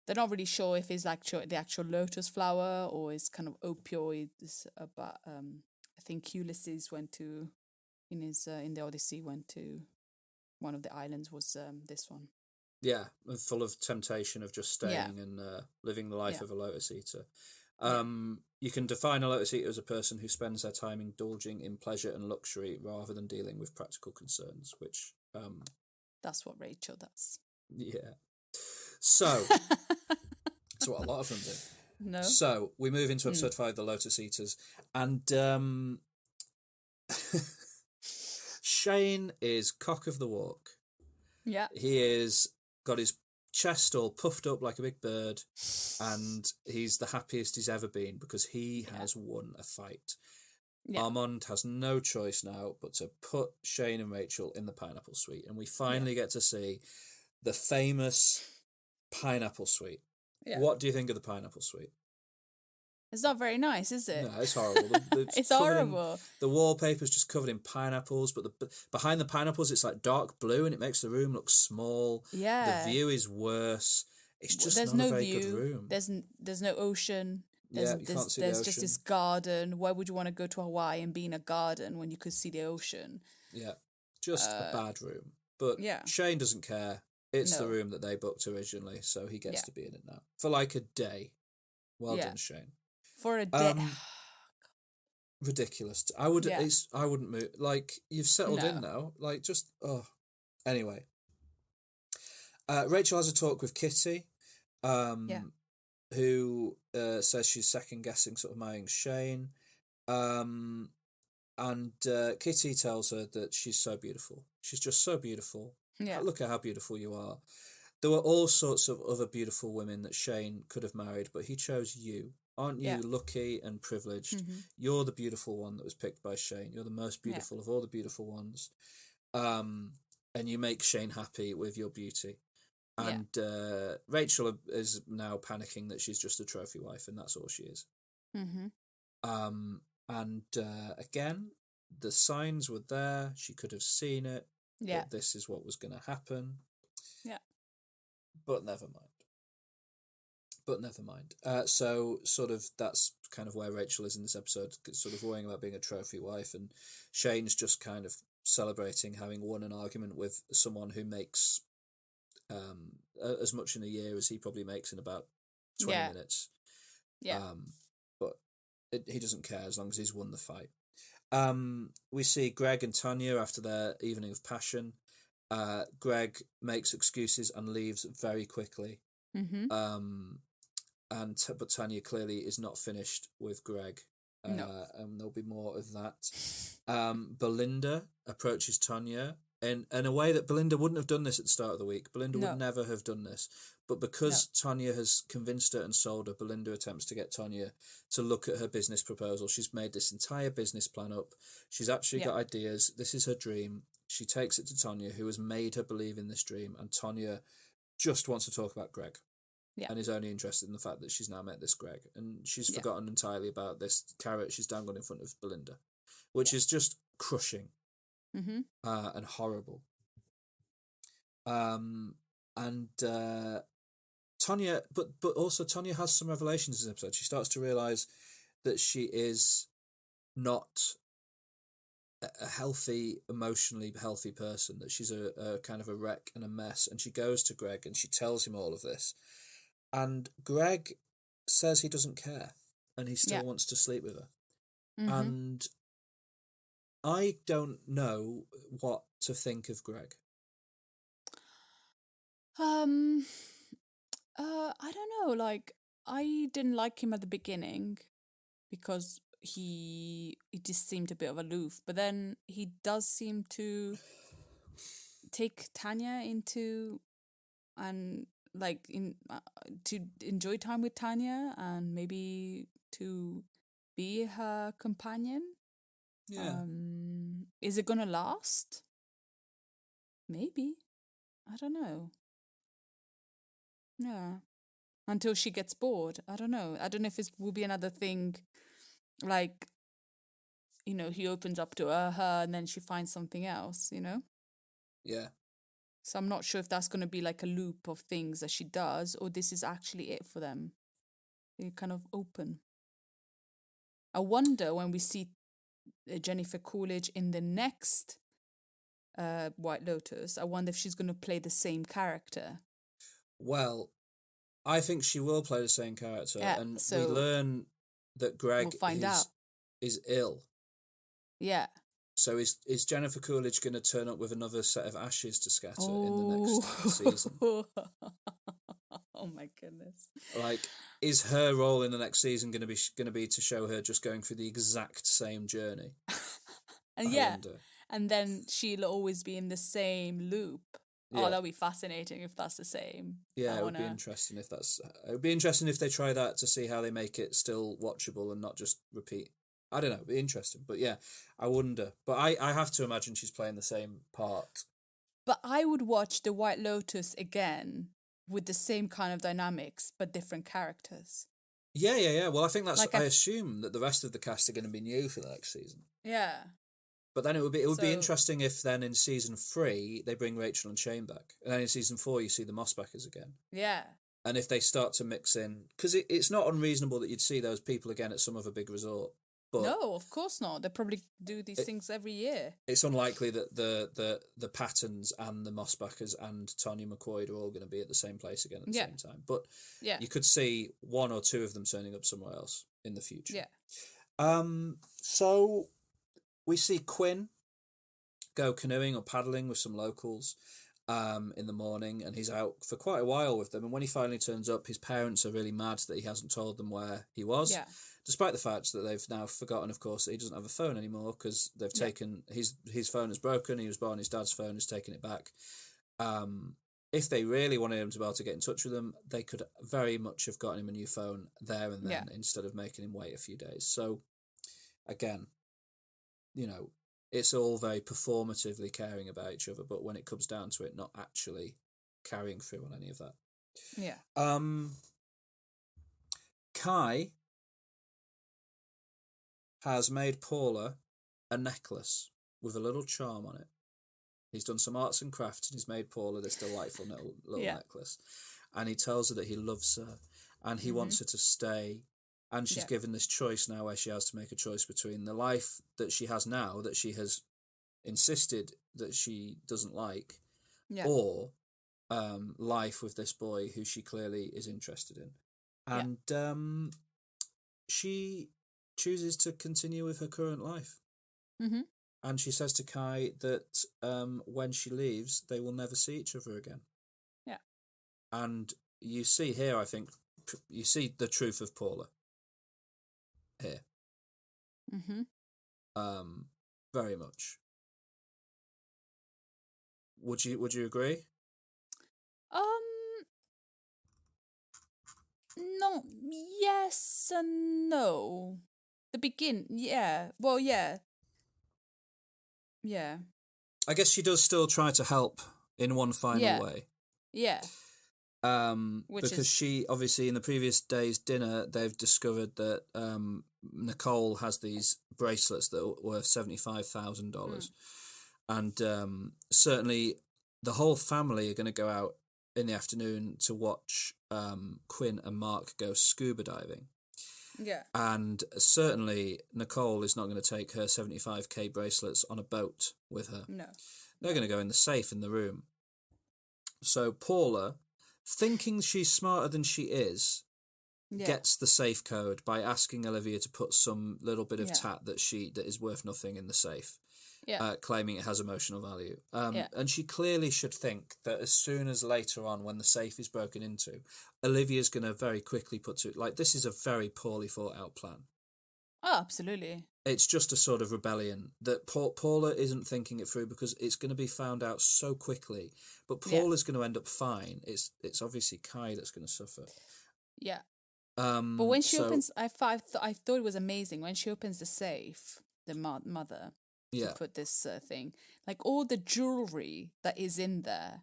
Speaker 3: they're not really sure if it's the actual lotus flower or it's kind of opioids. But I think Ulysses went to, in the Odyssey, went to one of the islands, was this one.
Speaker 2: Yeah, full of temptation of just staying and living the life of a lotus eater. You can define a lotus eater as a person who spends their time indulging in pleasure and luxury rather than dealing with practical concerns, which
Speaker 3: that's what Rachel does.
Speaker 2: Yeah. So that's what a lot of them do.
Speaker 3: No.
Speaker 2: So we move into episode 5, The Lotus Eaters, and Shane is cock of the walk.
Speaker 3: Yeah.
Speaker 2: He is got his chest all puffed up like a big bird, and he's the happiest he's ever been because he has won a fight. Yeah. Armand has no choice now but to put Shane and Rachel in the pineapple suite, and we finally get to see the famous pineapple suite. Yeah. What do you think of the pineapple suite?
Speaker 3: It's not very nice, is it?
Speaker 2: No, it's horrible.
Speaker 3: It's horrible.
Speaker 2: The wallpaper's just covered in pineapples, but behind the pineapples it's like dark blue, and it makes the room look small.
Speaker 3: Yeah.
Speaker 2: The view is worse. It's just not a very good room.
Speaker 3: There's no ocean.
Speaker 2: You can't see the ocean.
Speaker 3: There's just this garden. Why would you want to go to Hawaii and be in a garden when you could see the ocean?
Speaker 2: Yeah, just a bad room. But Shane doesn't care. It's the room that they booked originally, so he gets to be in it now. For like a day. Well done, Shane.
Speaker 3: For a day.
Speaker 2: Ridiculous. I wouldn't move. Like, you've settled in now. Like, just, Anyway. Rachel has a talk with Kitty, who says she's second-guessing sort of marrying Shane. And Kitty tells her that she's so beautiful. She's just so beautiful. Yeah. Look at how beautiful you are. There were all sorts of other beautiful women that Shane could have married, but he chose you. Aren't you lucky and privileged? Mm-hmm. You're the beautiful one that was picked by Shane. You're the most beautiful of all the beautiful ones. And you make Shane happy with your beauty. And Rachel is now panicking that she's just a trophy wife, and that's all she is.
Speaker 3: Mm-hmm.
Speaker 2: And again, the signs were there. She could have seen it. Yeah. This is what was going to happen.
Speaker 3: Yeah.
Speaker 2: But never mind. But never mind. So sort of that's kind of where Rachel is in this episode, sort of worrying about being a trophy wife, and Shane's just kind of celebrating having won an argument with someone who makes as much in a year as he probably makes in about 20 minutes.
Speaker 3: Yeah.
Speaker 2: But he doesn't care as long as he's won the fight. We see Greg and Tanya after their evening of passion. Greg makes excuses and leaves very quickly.
Speaker 3: Mm-hmm.
Speaker 2: But Tanya clearly is not finished with Greg.
Speaker 3: No.
Speaker 2: And there'll be more of that. Belinda approaches Tanya in a way that Belinda wouldn't have done this at the start of the week. Belinda would never have done this. But because Tanya has convinced her and sold her, Belinda attempts to get Tanya to look at her business proposal. She's made this entire business plan up. She's actually got ideas. This is her dream. She takes it to Tanya, who has made her believe in this dream. And Tanya just wants to talk about Greg. And is only interested in the fact that she's now met this Greg. And she's forgotten entirely about this carrot she's dangled in front of Belinda, which is just crushing and horrible. And Tanya, but also Tanya has some revelations in this episode. She starts to realise that she is not a healthy, emotionally healthy person, that she's a kind of a wreck and a mess. And she goes to Greg and she tells him all of this. And Greg says he doesn't care and he still wants to sleep with her. And I don't know what to think of Greg.
Speaker 3: I don't know. Like, I didn't like him at the beginning because he just seemed a bit of aloof. But then he does seem to take Tanya into and to enjoy time with Tanya and maybe to be her companion.
Speaker 2: Yeah.
Speaker 3: Is it gonna last? Maybe. I don't know. Yeah. Until she gets bored. I don't know. I don't know if it will be another thing like, he opens up to her and then she finds something else,
Speaker 2: Yeah.
Speaker 3: So I'm not sure if that's going to be like a loop of things that she does or this is actually it for them. They're kind of open. I wonder when we see Jennifer Coolidge in the next White Lotus, I wonder if she's going to play the same character.
Speaker 2: Well, I think she will play the same character. And
Speaker 3: so
Speaker 2: we learn that Greg is ill.
Speaker 3: Yeah.
Speaker 2: So is Jennifer Coolidge going to turn up with another set of ashes to scatter in the next season?
Speaker 3: Oh my goodness!
Speaker 2: Like, is her role in the next season going to be to show her just going through the exact same journey?
Speaker 3: And and then she'll always be in the same loop. Yeah. Oh, that'll be fascinating if that's the same.
Speaker 2: Yeah, it would be interesting if that's. It would be interesting if they try that to see how they make it still watchable and not just repeat. I don't know, it'd be interesting. But yeah, I wonder. But I have to imagine she's playing the same part.
Speaker 3: But I would watch The White Lotus again with the same kind of dynamics, but different characters.
Speaker 2: Yeah. Well, I think that's. I assume that the rest of the cast are going to be new for the next season.
Speaker 3: Yeah.
Speaker 2: But then it would be interesting if then in season 3 they bring Rachel and Shane back, and then in season 4 you see the Mossbackers again.
Speaker 3: Yeah.
Speaker 2: And if they start to mix in, because it's not unreasonable that you'd see those people again at some other big resort. But
Speaker 3: no, of course not. They probably do these things every year.
Speaker 2: It's unlikely that the Pattons and the Mossbackers and Tanya McCoy are all going to be at the same place again at the same time. But you could see 1 or 2 of them turning up somewhere else in the future.
Speaker 3: Yeah.
Speaker 2: So we see Quinn go canoeing or paddling with some locals in the morning, and he's out for quite a while with them. And when he finally turns up, his parents are really mad that he hasn't told them where he was. Yeah. Despite the fact that they've now forgotten, of course, that he doesn't have a phone anymore because they've taken his phone is broken. He was born, his dad's phone has taken it back. If they really wanted him to be able to get in touch with them, they could very much have gotten him a new phone there and then instead of making him wait a few days. So, again, it's all very performatively caring about each other, but when it comes down to it, not actually carrying through on any of that.
Speaker 3: Yeah.
Speaker 2: Kai has made Paula a necklace with a little charm on it. He's done some arts and crafts and he's made Paula this delightful little necklace. And he tells her that he loves her. and he wants her to stay. And she's given this choice now where she has to make a choice between the life that she has now that she has insisted that she doesn't like, or life with this boy who she clearly is interested in. And she chooses to continue with her current life.
Speaker 3: Mm-hmm.
Speaker 2: And she says to Kai that when she leaves, they will never see each other again.
Speaker 3: Yeah.
Speaker 2: And you see here, I think, you see the truth of Paula here.
Speaker 3: Mm-hmm.
Speaker 2: Very much. Would you agree?
Speaker 3: No, yes and no. Well, yeah. Yeah.
Speaker 2: I guess she does still try to help in one final way.
Speaker 3: Yeah.
Speaker 2: Because she obviously in the previous day's dinner they've discovered that Nicole has these bracelets that are worth $75,000, and certainly the whole family are going to go out in the afternoon to watch Quinn and Mark go scuba diving.
Speaker 3: Yeah.
Speaker 2: And certainly Nicole is not going to take her 75k bracelets on a boat with her.
Speaker 3: No.
Speaker 2: They're going to go in the safe in the room. So Paula, thinking she's smarter than she is, gets the safe code by asking Olivia to put some little bit of tat that is worth nothing in the safe, claiming it has emotional value. And she clearly should think that as soon as later on, when the safe is broken into, Olivia's going to very quickly this is a very poorly thought out plan.
Speaker 3: Oh, absolutely.
Speaker 2: It's just a sort of rebellion that Paula isn't thinking it through because it's going to be found out so quickly. But Paula's going to end up fine. It's obviously Kai that's going to suffer.
Speaker 3: Yeah. But when she opens, I thought it was amazing when she opens the safe, the mother, to put this thing, like all the jewelry that is in there,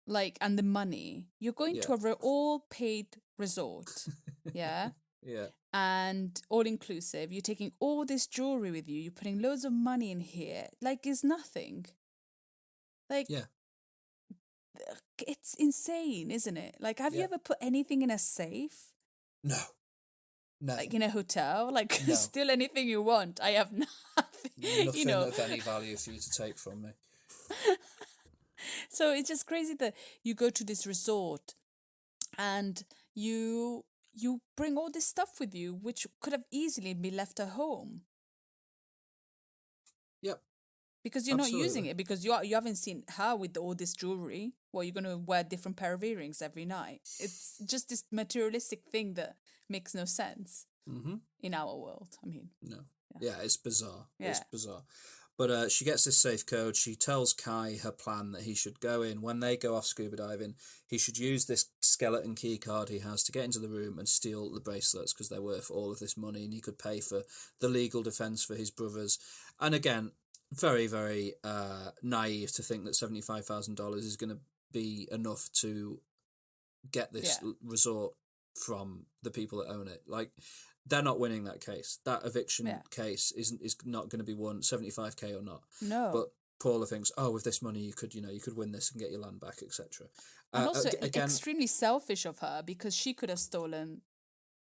Speaker 3: like, and the money. You're going to a all-paid resort, yeah?
Speaker 2: Yeah.
Speaker 3: And all-inclusive. You're taking all this jewelry with you. You're putting loads of money in here. Like, it's nothing. Like, it's insane, isn't it? Like, have you ever put anything in a safe?
Speaker 2: No. Nothing.
Speaker 3: Like in a hotel? Like, steal anything you want. I have nothing.
Speaker 2: Nothing of any value for you to take from me.
Speaker 3: So it's just crazy that you go to this resort and you bring all this stuff with you, which could have easily been left at home.
Speaker 2: Yep.
Speaker 3: Because you're not using it, because you haven't seen her with all this jewelry. Well, you're going to wear a different pair of earrings every night. It's just this materialistic thing that makes no sense in our world. I mean,
Speaker 2: no. Yeah, it's bizarre. Yeah. It's bizarre. But she gets this safe code. She tells Kai her plan that he should go in. When they go off scuba diving, he should use this skeleton key card he has to get into the room and steal the bracelets because they're worth all of this money and he could pay for the legal defence for his brothers. And again, very, very naive to think that $75,000 is going to be enough to get this resort from the people that own it. Like, they're not winning that case. That eviction case is not going to be won, 75k or not.
Speaker 3: No.
Speaker 2: But Paula thinks, with this money you could win this and get your land back, etc.
Speaker 3: And also extremely selfish of her, because she could have stolen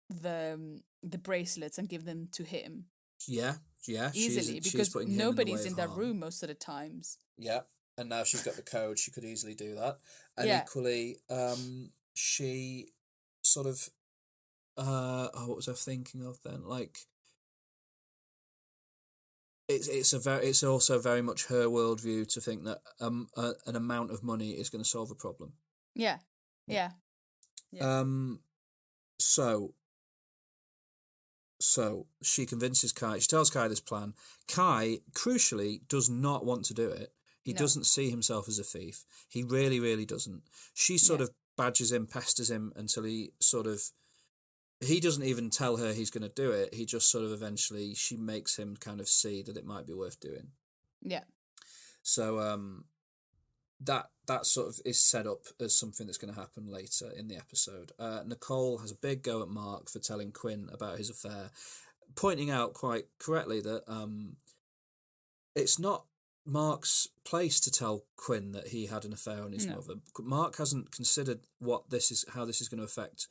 Speaker 3: the bracelets and give them to him.
Speaker 2: Yeah.
Speaker 3: Easily, because nobody's in that room most of the times.
Speaker 2: Yeah. And now she's got the code, she could easily do that. And equally, she sort of what was I thinking of then? Like, it's also very much her worldview to think that an amount of money is going to solve a problem.
Speaker 3: Yeah.
Speaker 2: So she convinces Kai. She tells Kai this plan. Kai, crucially, does not want to do it. He doesn't see himself as a thief. He really, really doesn't. She sort of badgers him, pesters him until he sort of... He doesn't even tell her he's going to do it. He just sort of eventually... She makes him kind of see that it might be worth doing.
Speaker 3: Yeah.
Speaker 2: So that sort of is set up as something that's going to happen later in the episode. Nicole has a big go at Mark for telling Quinn about his affair, pointing out quite correctly that it's not Mark's place to tell Quinn that he had an affair on his mother. Mark hasn't considered how this is going to affect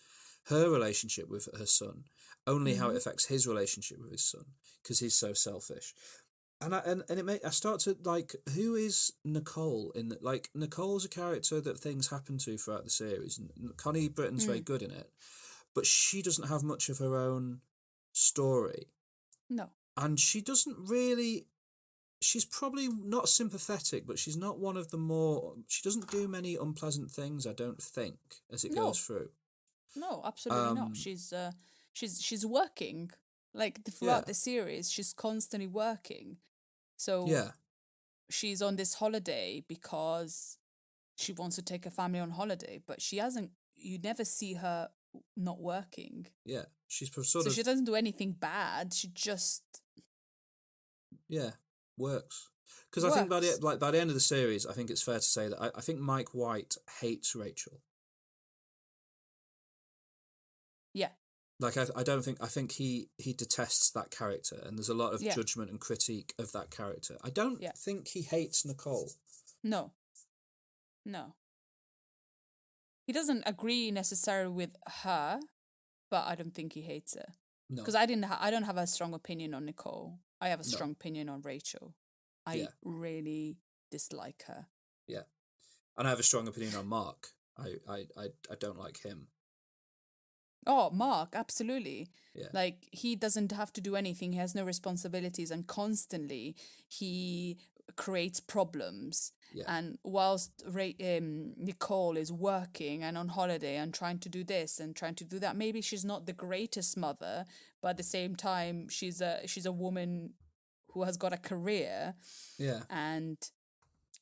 Speaker 2: her relationship with her son, only how it affects his relationship with his son, because he's so selfish. I start to like, who is Nicole in that? Like, Nicole's a character that things happen to throughout the series, and Connie Britton's very good in it, but she doesn't have much of her own story.
Speaker 3: No.
Speaker 2: And she doesn't really. She's probably not sympathetic, but she's not one of the more. She doesn't do many unpleasant things, I don't think, as it goes through.
Speaker 3: No, absolutely not. She's working, like throughout the series. She's constantly working. So she's on this holiday because she wants to take her family on holiday, but she hasn't. You never see her not working.
Speaker 2: Yeah, she's
Speaker 3: so she doesn't do anything bad. She just
Speaker 2: works. Because I think by the end of the series, I think it's fair to say that I think Mike White hates Rachel.
Speaker 3: Yeah.
Speaker 2: Like, I think he detests that character, and there's a lot of judgment and critique of that character. I don't think he hates Nicole.
Speaker 3: No. He doesn't agree necessarily with her, but I don't think he hates her. No. Because I don't have a strong opinion on Nicole. I have a strong opinion on Rachel. I really dislike her.
Speaker 2: Yeah. And I have a strong opinion on Mark. I don't like him.
Speaker 3: Oh, Mark, absolutely.
Speaker 2: Yeah.
Speaker 3: Like, he doesn't have to do anything. He has no responsibilities, and constantly he creates problems. Yeah. And whilst Nicole is working and on holiday and trying to do this and trying to do that, maybe she's not the greatest mother, but at the same time, she's a woman who has got a career.
Speaker 2: Yeah.
Speaker 3: And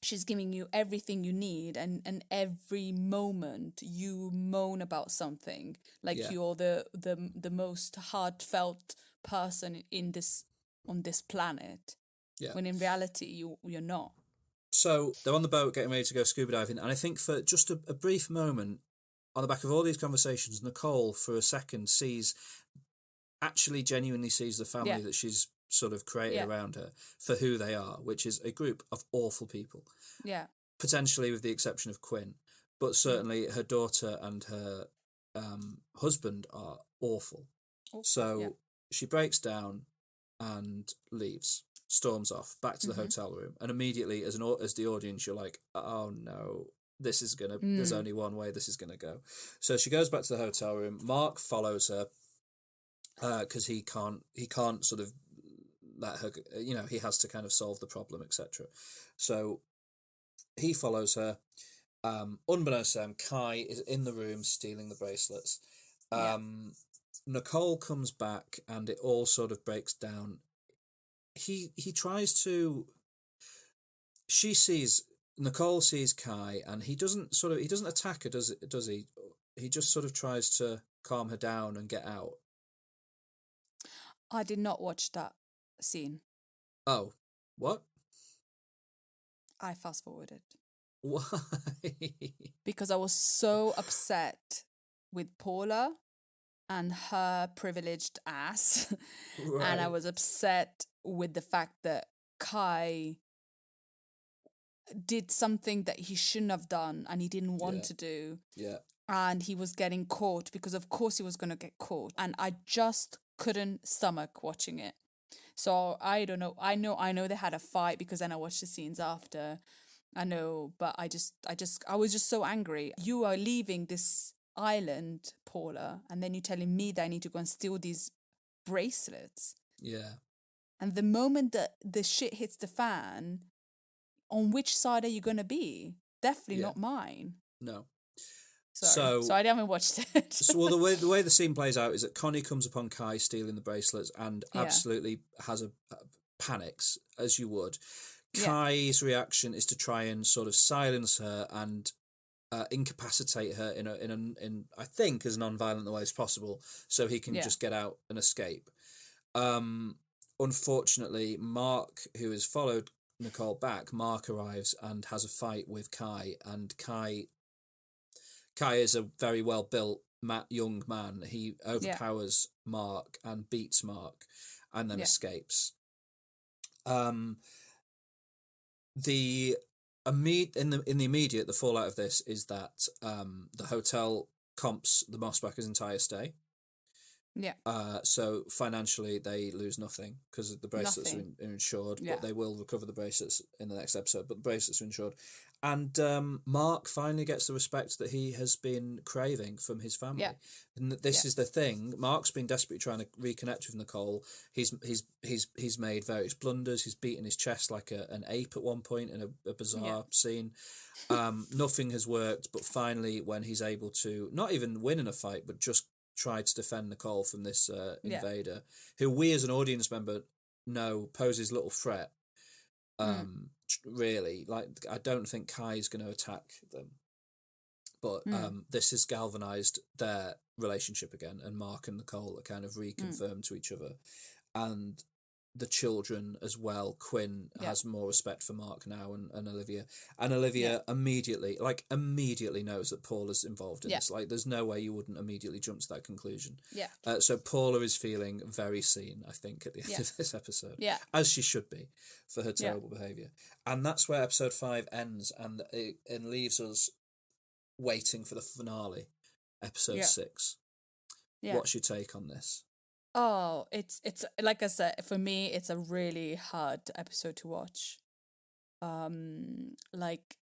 Speaker 3: she's giving you everything you need, and every moment you moan about something, like you're the most heartfelt person on this planet. Yeah. When in reality you're not.
Speaker 2: So they're on the boat getting ready to go scuba diving, and I think for just a brief moment, on the back of all these conversations, Nicole for a second genuinely sees the family that she's sort of created around her for who they are, which is a group of awful people.
Speaker 3: Yeah.
Speaker 2: Potentially with the exception of Quinn, but certainly her daughter and her husband are awful. So she breaks down and leaves, storms off back to the hotel room, and immediately as the audience you're like, oh no, this is gonna there's only one way this is gonna go. So she goes back to the hotel room. Mark follows her because he can't sort of let her, he has to kind of solve the problem, etc. So he follows her. Unbeknownst to them, Kai is in the room stealing the bracelets. Nicole comes back and it all sort of breaks down. He tries to. Nicole sees Kai and he doesn't attack her, does he? He just sort of tries to calm her down and get out.
Speaker 3: I did not watch that scene.
Speaker 2: Oh, what?
Speaker 3: I fast forwarded.
Speaker 2: Why?
Speaker 3: Because I was so upset with Paula and her privileged ass. Right. And I was upset with the fact that Kai did something that he shouldn't have done and he didn't want to do. Yeah. And he was getting caught because of course he was going to get caught. And I just couldn't stomach watching it. So I don't know. I know they had a fight because then I watched the scenes after. I know, but I was just so angry. You are leaving this island, Paula, and then you're telling me that I need to go and steal these bracelets. Yeah. And the moment that the shit hits the fan, on which side are you going to be? Definitely not mine.
Speaker 2: No.
Speaker 3: Sorry. So I haven't watched it.
Speaker 2: So, the way the scene plays out is that Connie comes upon Kai stealing the bracelets and absolutely panics, as you would. Kai's reaction is to try and sort of silence her and incapacitate her in I think as non-violent a way as possible, so he can just get out and escape. Unfortunately, Mark, who has followed Nicole back, Mark arrives and has a fight with Kai, and Kai is a very well built young man. He overpowers Mark and beats Mark, and then escapes. the in the immediate, the fallout of this is that the hotel comps the Mossbacker's entire stay.
Speaker 3: Yeah.
Speaker 2: So financially, they lose nothing because the bracelets are insured,
Speaker 3: Yeah.
Speaker 2: but they will recover the bracelets in the next episode. But the bracelets are insured, and Mark finally gets the respect that he has been craving from his family.
Speaker 3: Yeah.
Speaker 2: And this is the thing. Mark's been desperately trying to reconnect with Nicole. He's made various blunders. He's beaten his chest like an ape at one point in a bizarre scene. Nothing has worked, but finally, when he's able to not even win in a fight, but just try to defend Nicole from this invader, who we as an audience member know poses little threat. Really, like, I don't think Kai's going to attack them, but this has galvanized their relationship again, and Mark and Nicole are kind of reconfirmed to each other, and the children as well. Quinn has more respect for Mark now, and Olivia. And Olivia immediately knows that Paula's involved in this. Like, there's no way you wouldn't immediately jump to that conclusion.
Speaker 3: Yeah.
Speaker 2: So Paula is feeling very seen, I think, at the end of this episode. Yeah. As she should be, for her terrible behaviour. And that's where episode 5 ends, and it leaves us waiting for the finale, episode 6. Yeah. What's your take on this?
Speaker 3: Oh, it's like I said, for me, it's a really hard episode to watch. Like,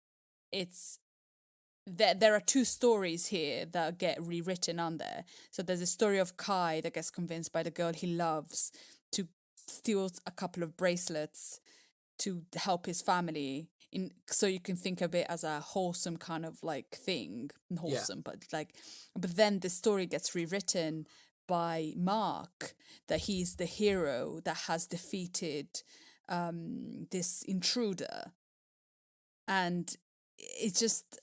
Speaker 3: it's there are two stories here that get rewritten on there. So there's a story of Kai that gets convinced by the girl he loves to steal a couple of bracelets to help his family, so you can think of it as a wholesome kind of like thing, but then the story gets rewritten by Mark, that he's the hero that has defeated this intruder, and it's just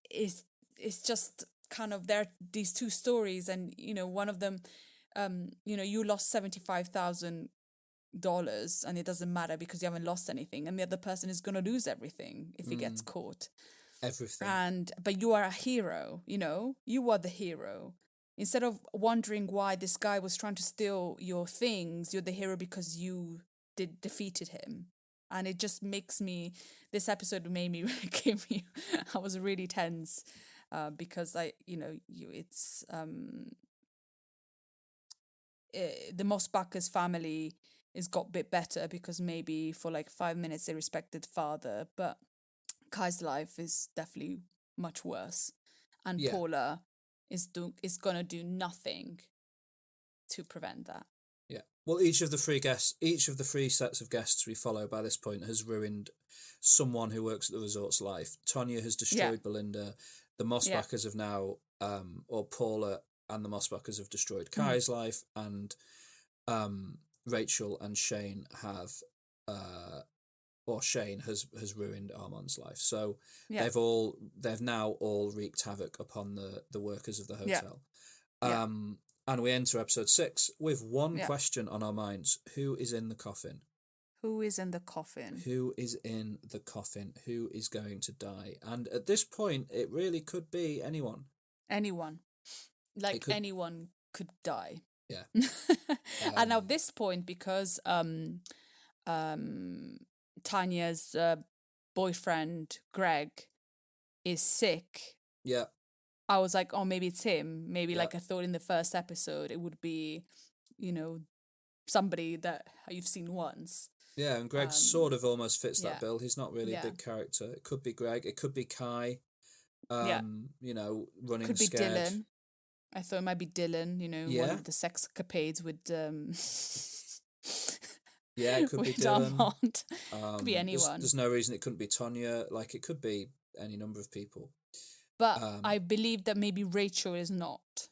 Speaker 3: it's just kind of, there are these two stories, and one of them, you lost $75,000 and it doesn't matter because you haven't lost anything, and the other person is going to lose everything if he gets caught.
Speaker 2: Everything.
Speaker 3: But you are a hero, you are the hero. Instead of wondering why this guy was trying to steal your things, you're the hero because you defeated him. And it just makes me, this episode made me, I was really tense because the Mossbacker's family has got a bit better because maybe for like 5 minutes they respected father, but Kai's life is definitely much worse. And Paula is gonna do nothing to prevent that.
Speaker 2: Yeah. Well, each of the three sets of guests we follow by this point has ruined someone who works at the resort's life. Tonya has destroyed Belinda. The Mossbackers have now, or Paula and the Mossbackers have destroyed Kai's life, and Rachel and Shane have, or Shane has ruined Armand's life. So they've now all wreaked havoc upon the workers of the hotel. And we enter episode 6 with one question on our minds: who is in the coffin?
Speaker 3: Who is in the coffin?
Speaker 2: Who is in the coffin? Who is going to die? And at this point, it really could be anyone.
Speaker 3: Anyone. Anyone could die.
Speaker 2: Yeah.
Speaker 3: And at this point, because Tanya's boyfriend Greg is sick.
Speaker 2: Yeah.
Speaker 3: I was like, oh, maybe it's him. Maybe like I thought in the first episode it would be, somebody that you've seen once.
Speaker 2: Yeah, and Greg sort of almost fits that bill. He's not really a big character. It could be Greg. It could be Kai. Running
Speaker 3: could be
Speaker 2: scared.
Speaker 3: Dylan. I thought it might be Dylan. One of the sexcapades with
Speaker 2: yeah, it could be Dylan.
Speaker 3: Armand. Could be anyone.
Speaker 2: There's no reason it couldn't be Tonya. Like, it could be any number of people.
Speaker 3: But I believe that maybe Rachel is not.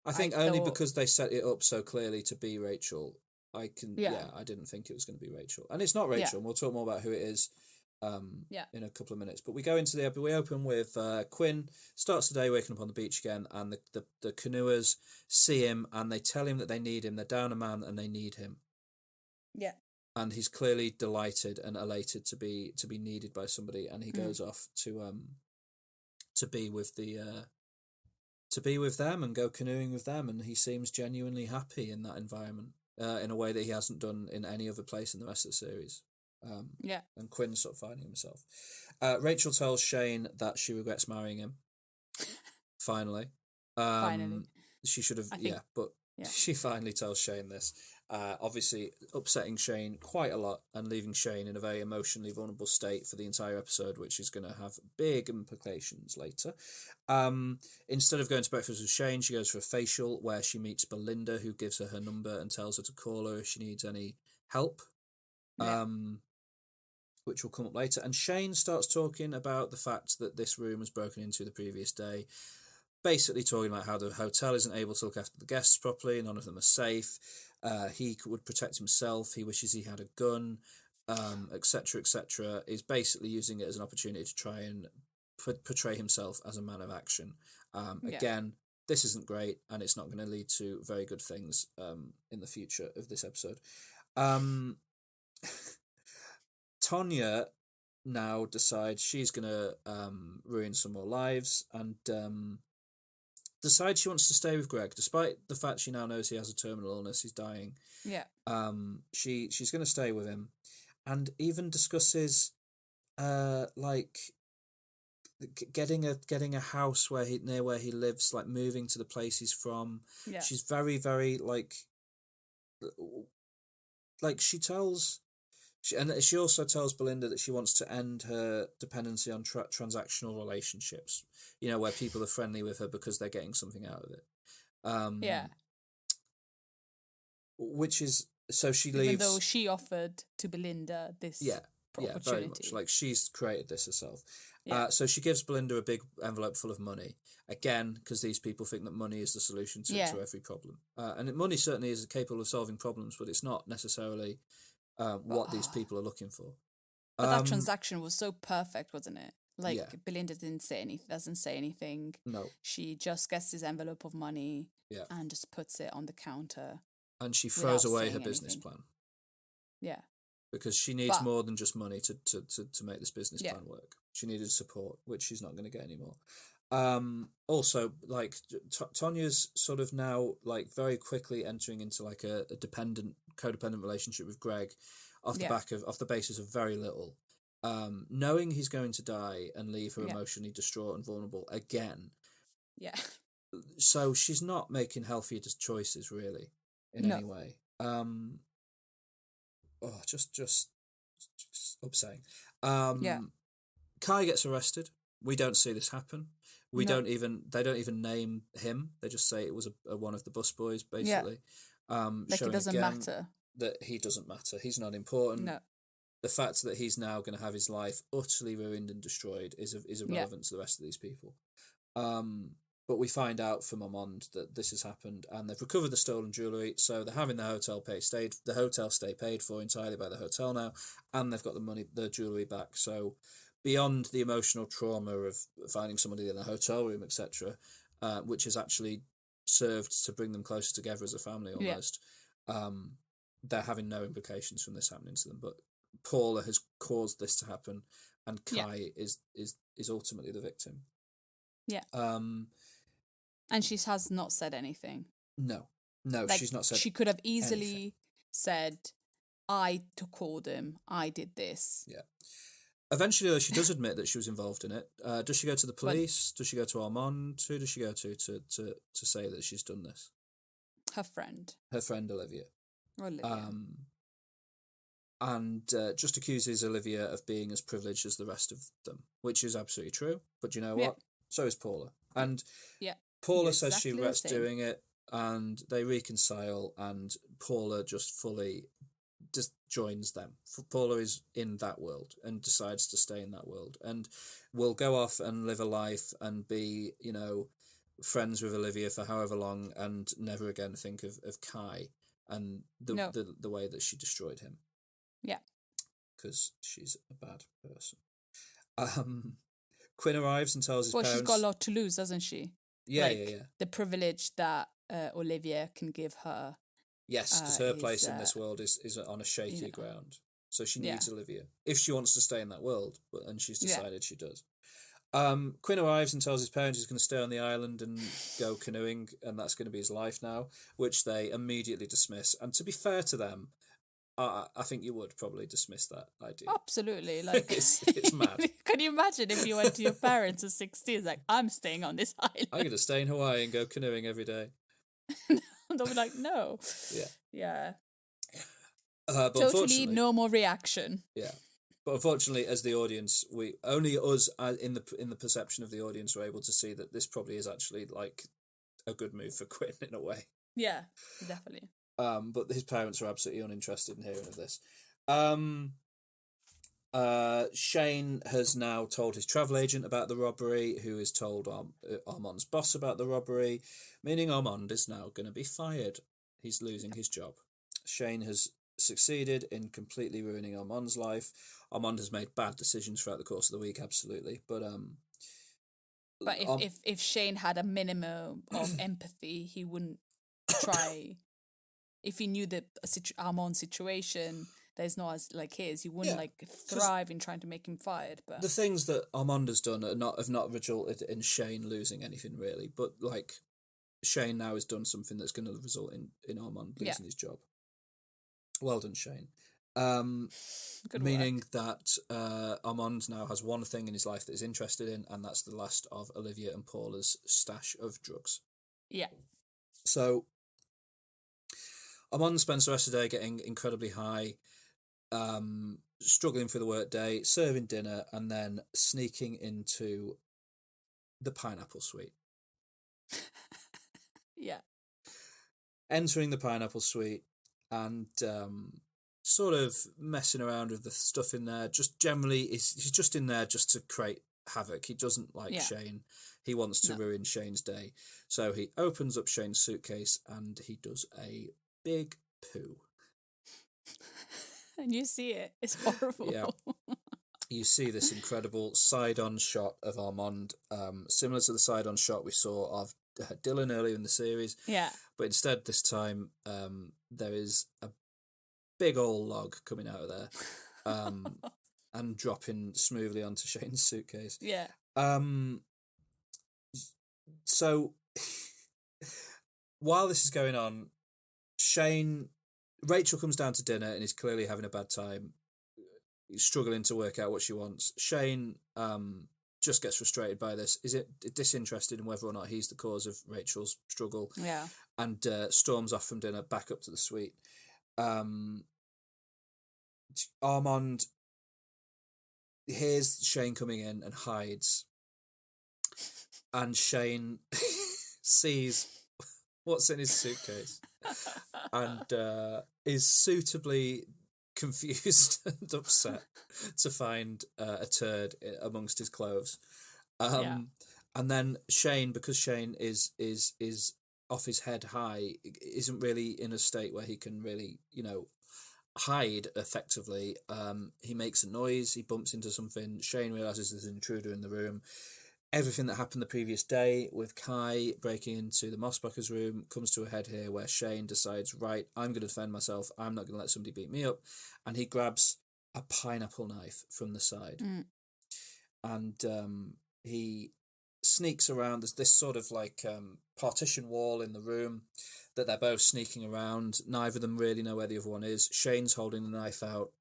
Speaker 2: I think only because they set it up so clearly to be Rachel. I didn't think it was going to be Rachel. And it's not Rachel, and we'll talk more about who it is in a couple of minutes. But we go into we open with Quinn starts the day waking up on the beach again, and the canoers see him and they tell him that they need him. They're down a man and they need him.
Speaker 3: Yeah.
Speaker 2: And he's clearly delighted and elated to be needed by somebody, and he goes off to be with them and go canoeing with them, and he seems genuinely happy in that environment in a way that he hasn't done in any other place in the rest of the series. And Quinn's sort of finding himself. Rachel tells Shane that she regrets marrying him. Finally.
Speaker 3: Finally.
Speaker 2: She should have, but she finally tells Shane this. Obviously upsetting Shane quite a lot and leaving Shane in a very emotionally vulnerable state for the entire episode, which is going to have big implications later. Instead of going to breakfast with Shane, she goes for a facial where she meets Belinda, who gives her number and tells her to call her if she needs any help. Which will come up later. And Shane starts talking about the fact that this room was broken into the previous day, basically talking about how the hotel isn't able to look after the guests properly, none of them are safe. He would protect himself, he wishes he had a gun, etc., etc. Is basically using it as an opportunity to try and portray himself as a man of action. Again, this isn't great, and it's not going to lead to very good things in the future of this episode. Tonya now decides she's going to ruin some more lives and decides she wants to stay with Greg, despite the fact she now knows he has a terminal illness, he's dying.
Speaker 3: Yeah.
Speaker 2: She's going to stay with him, and even discusses getting a house near where he lives, like moving to the place he's from.
Speaker 3: Yeah.
Speaker 2: She's very, very like she tells. She also tells Belinda that she wants to end her dependency on transactional relationships, where people are friendly with her because they're getting something out of it. Which is, so she leaves.
Speaker 3: Even though she offered to Belinda this opportunity.
Speaker 2: Very much. Like, she's created this herself. So she gives Belinda a big envelope full of money. Again, because these people think that money is the solution to every problem. And money certainly is capable of solving problems, but it's not necessarily... what these people are looking for.
Speaker 3: But that transaction was so perfect, wasn't it? Like, Belinda doesn't say anything.
Speaker 2: No.
Speaker 3: She just gets this envelope of money and just puts it on the counter.
Speaker 2: And she throws away her business plan. Yeah. Because she needs more than just money to make this business plan work. She needed support, which she's not going to get anymore. Also, like, Tonya's sort of now, like, very quickly entering into like a codependent relationship with Greg off the basis of very little. Knowing he's going to die and leave her emotionally distraught and vulnerable again. Yeah. So she's not making healthy choices really in any way. Just upsetting. Kai gets arrested. We don't see this happen. They don't even name him. They just say it was a one of the busboys, basically.
Speaker 3: Like, it doesn't matter.
Speaker 2: That he doesn't matter. He's not important. No. The fact that he's now going to have his life utterly ruined and destroyed is irrelevant to the rest of these people. But we find out from Armand that this has happened, and they've recovered the stolen jewellery, so they're having the hotel stay paid for entirely by the hotel now, and they've got the jewellery back. So beyond the emotional trauma of finding somebody in a hotel room, etc., which has actually served to bring them closer together as a family almost, they're having no implications from this happening to them. But Paula has caused this to happen, and Kai is ultimately the victim. Yeah.
Speaker 3: And she has not said anything.
Speaker 2: No, like, she's not said.
Speaker 3: She could have easily said, "I called him. I did this."
Speaker 2: Yeah. Eventually, though, she does admit that she was involved in it. Does she go to the police? Does she go to Armand? Who does she go to say that she's done this?
Speaker 3: Her friend.
Speaker 2: Her friend Olivia. And just accuses Olivia of being as privileged as the rest of them, which is absolutely true. But you know what? So is Paula. And Paula says she regrets doing it, and they reconcile, and Paula just fully joins them. Paula is in that world and decides to stay in that world, and will go off and live a life and be, friends with Olivia for however long, and never again think of Kai and the way that she destroyed him. Yeah. Because she's a bad person. Quinn arrives and tells his parents...
Speaker 3: Well, she's got a lot to lose, doesn't she?
Speaker 2: Yeah.
Speaker 3: The privilege that Olivia can give her.
Speaker 2: Yes, because her place in this world is on a shaky ground. So she needs Olivia, if she wants to stay in that world, and she's decided she does. Quinn arrives and tells his parents he's going to stay on the island and go canoeing, and that's going to be his life now, which they immediately dismiss. And to be fair to them, I think you would probably dismiss that idea.
Speaker 3: Absolutely. Like,
Speaker 2: it's mad.
Speaker 3: Can you imagine if you went to your parents at 16, it's like, I'm staying on this island.
Speaker 2: I'm going to stay in Hawaii and go canoeing every day.
Speaker 3: They'll be like, no.
Speaker 2: Yeah.
Speaker 3: Yeah.
Speaker 2: But
Speaker 3: totally no more reaction.
Speaker 2: Yeah. But unfortunately, as the audience, only us in the perception of the audience were able to see that this probably is actually like a good move for Quinn in a way.
Speaker 3: Yeah, definitely.
Speaker 2: But his parents are absolutely uninterested in hearing of this. Shane has now told his travel agent about the robbery, who has told Armand's boss about the robbery, meaning Armand is now going to be fired. He's losing his job. Shane has succeeded in completely ruining Armand's life. Armand has made bad decisions throughout the course of the week, absolutely. But
Speaker 3: if Shane had a minimum of empathy, he wouldn't try. If he knew that Armand's situation that is not as like his, he wouldn't thrive in trying to make him fired. But
Speaker 2: the things that Armand has done have not resulted in Shane losing anything really. But like Shane now has done something that's going to result in Armand losing his job. Well done, Shane. Meaning that Armand now has one thing in his life that he's interested in, and that's the last of Olivia and Paula's stash of drugs.
Speaker 3: Yeah.
Speaker 2: So Armand spends the rest of the day getting incredibly high, struggling through the workday, serving dinner, and then sneaking into the pineapple suite.
Speaker 3: Yeah.
Speaker 2: Entering the pineapple suite and sort of messing around with the stuff in there. Just generally, he's just in there just to create havoc. He doesn't like Shane. He wants to ruin Shane's day. So he opens up Shane's suitcase and he does a big poo.
Speaker 3: And you see it. It's horrible.
Speaker 2: Yeah. You see this incredible side-on shot of Armand, similar to the side-on shot we saw of Dylan earlier in the series.
Speaker 3: Yeah.
Speaker 2: But instead, this time, there is a big old log coming out of there and dropping smoothly onto Shane's suitcase.
Speaker 3: Yeah.
Speaker 2: So, while this is going on, Rachel comes down to dinner and is clearly having a bad time, struggling to work out what she wants. Shane just gets frustrated by this. Is it disinterested in whether or not he's the cause of Rachel's struggle?
Speaker 3: Yeah.
Speaker 2: And storms off from dinner back up to the suite. Armand hears Shane coming in and hides. And Shane sees what's in his suitcase and is suitably confused and upset to find a turd amongst his clothes. And then Shane, because Shane is off his head high, isn't really in a state where he can really, hide effectively. He makes a noise, he bumps into something. Shane realises there's an intruder in the room. Everything that happened the previous day with Kai breaking into the Mossbacker's room comes to a head here, where Shane decides, right, I'm going to defend myself. I'm not going to let somebody beat me up. And he grabs a pineapple knife from the side. And he sneaks around. There's this sort of like partition wall in the room that they're both sneaking around. Neither of them really know where the other one is. Shane's holding the knife out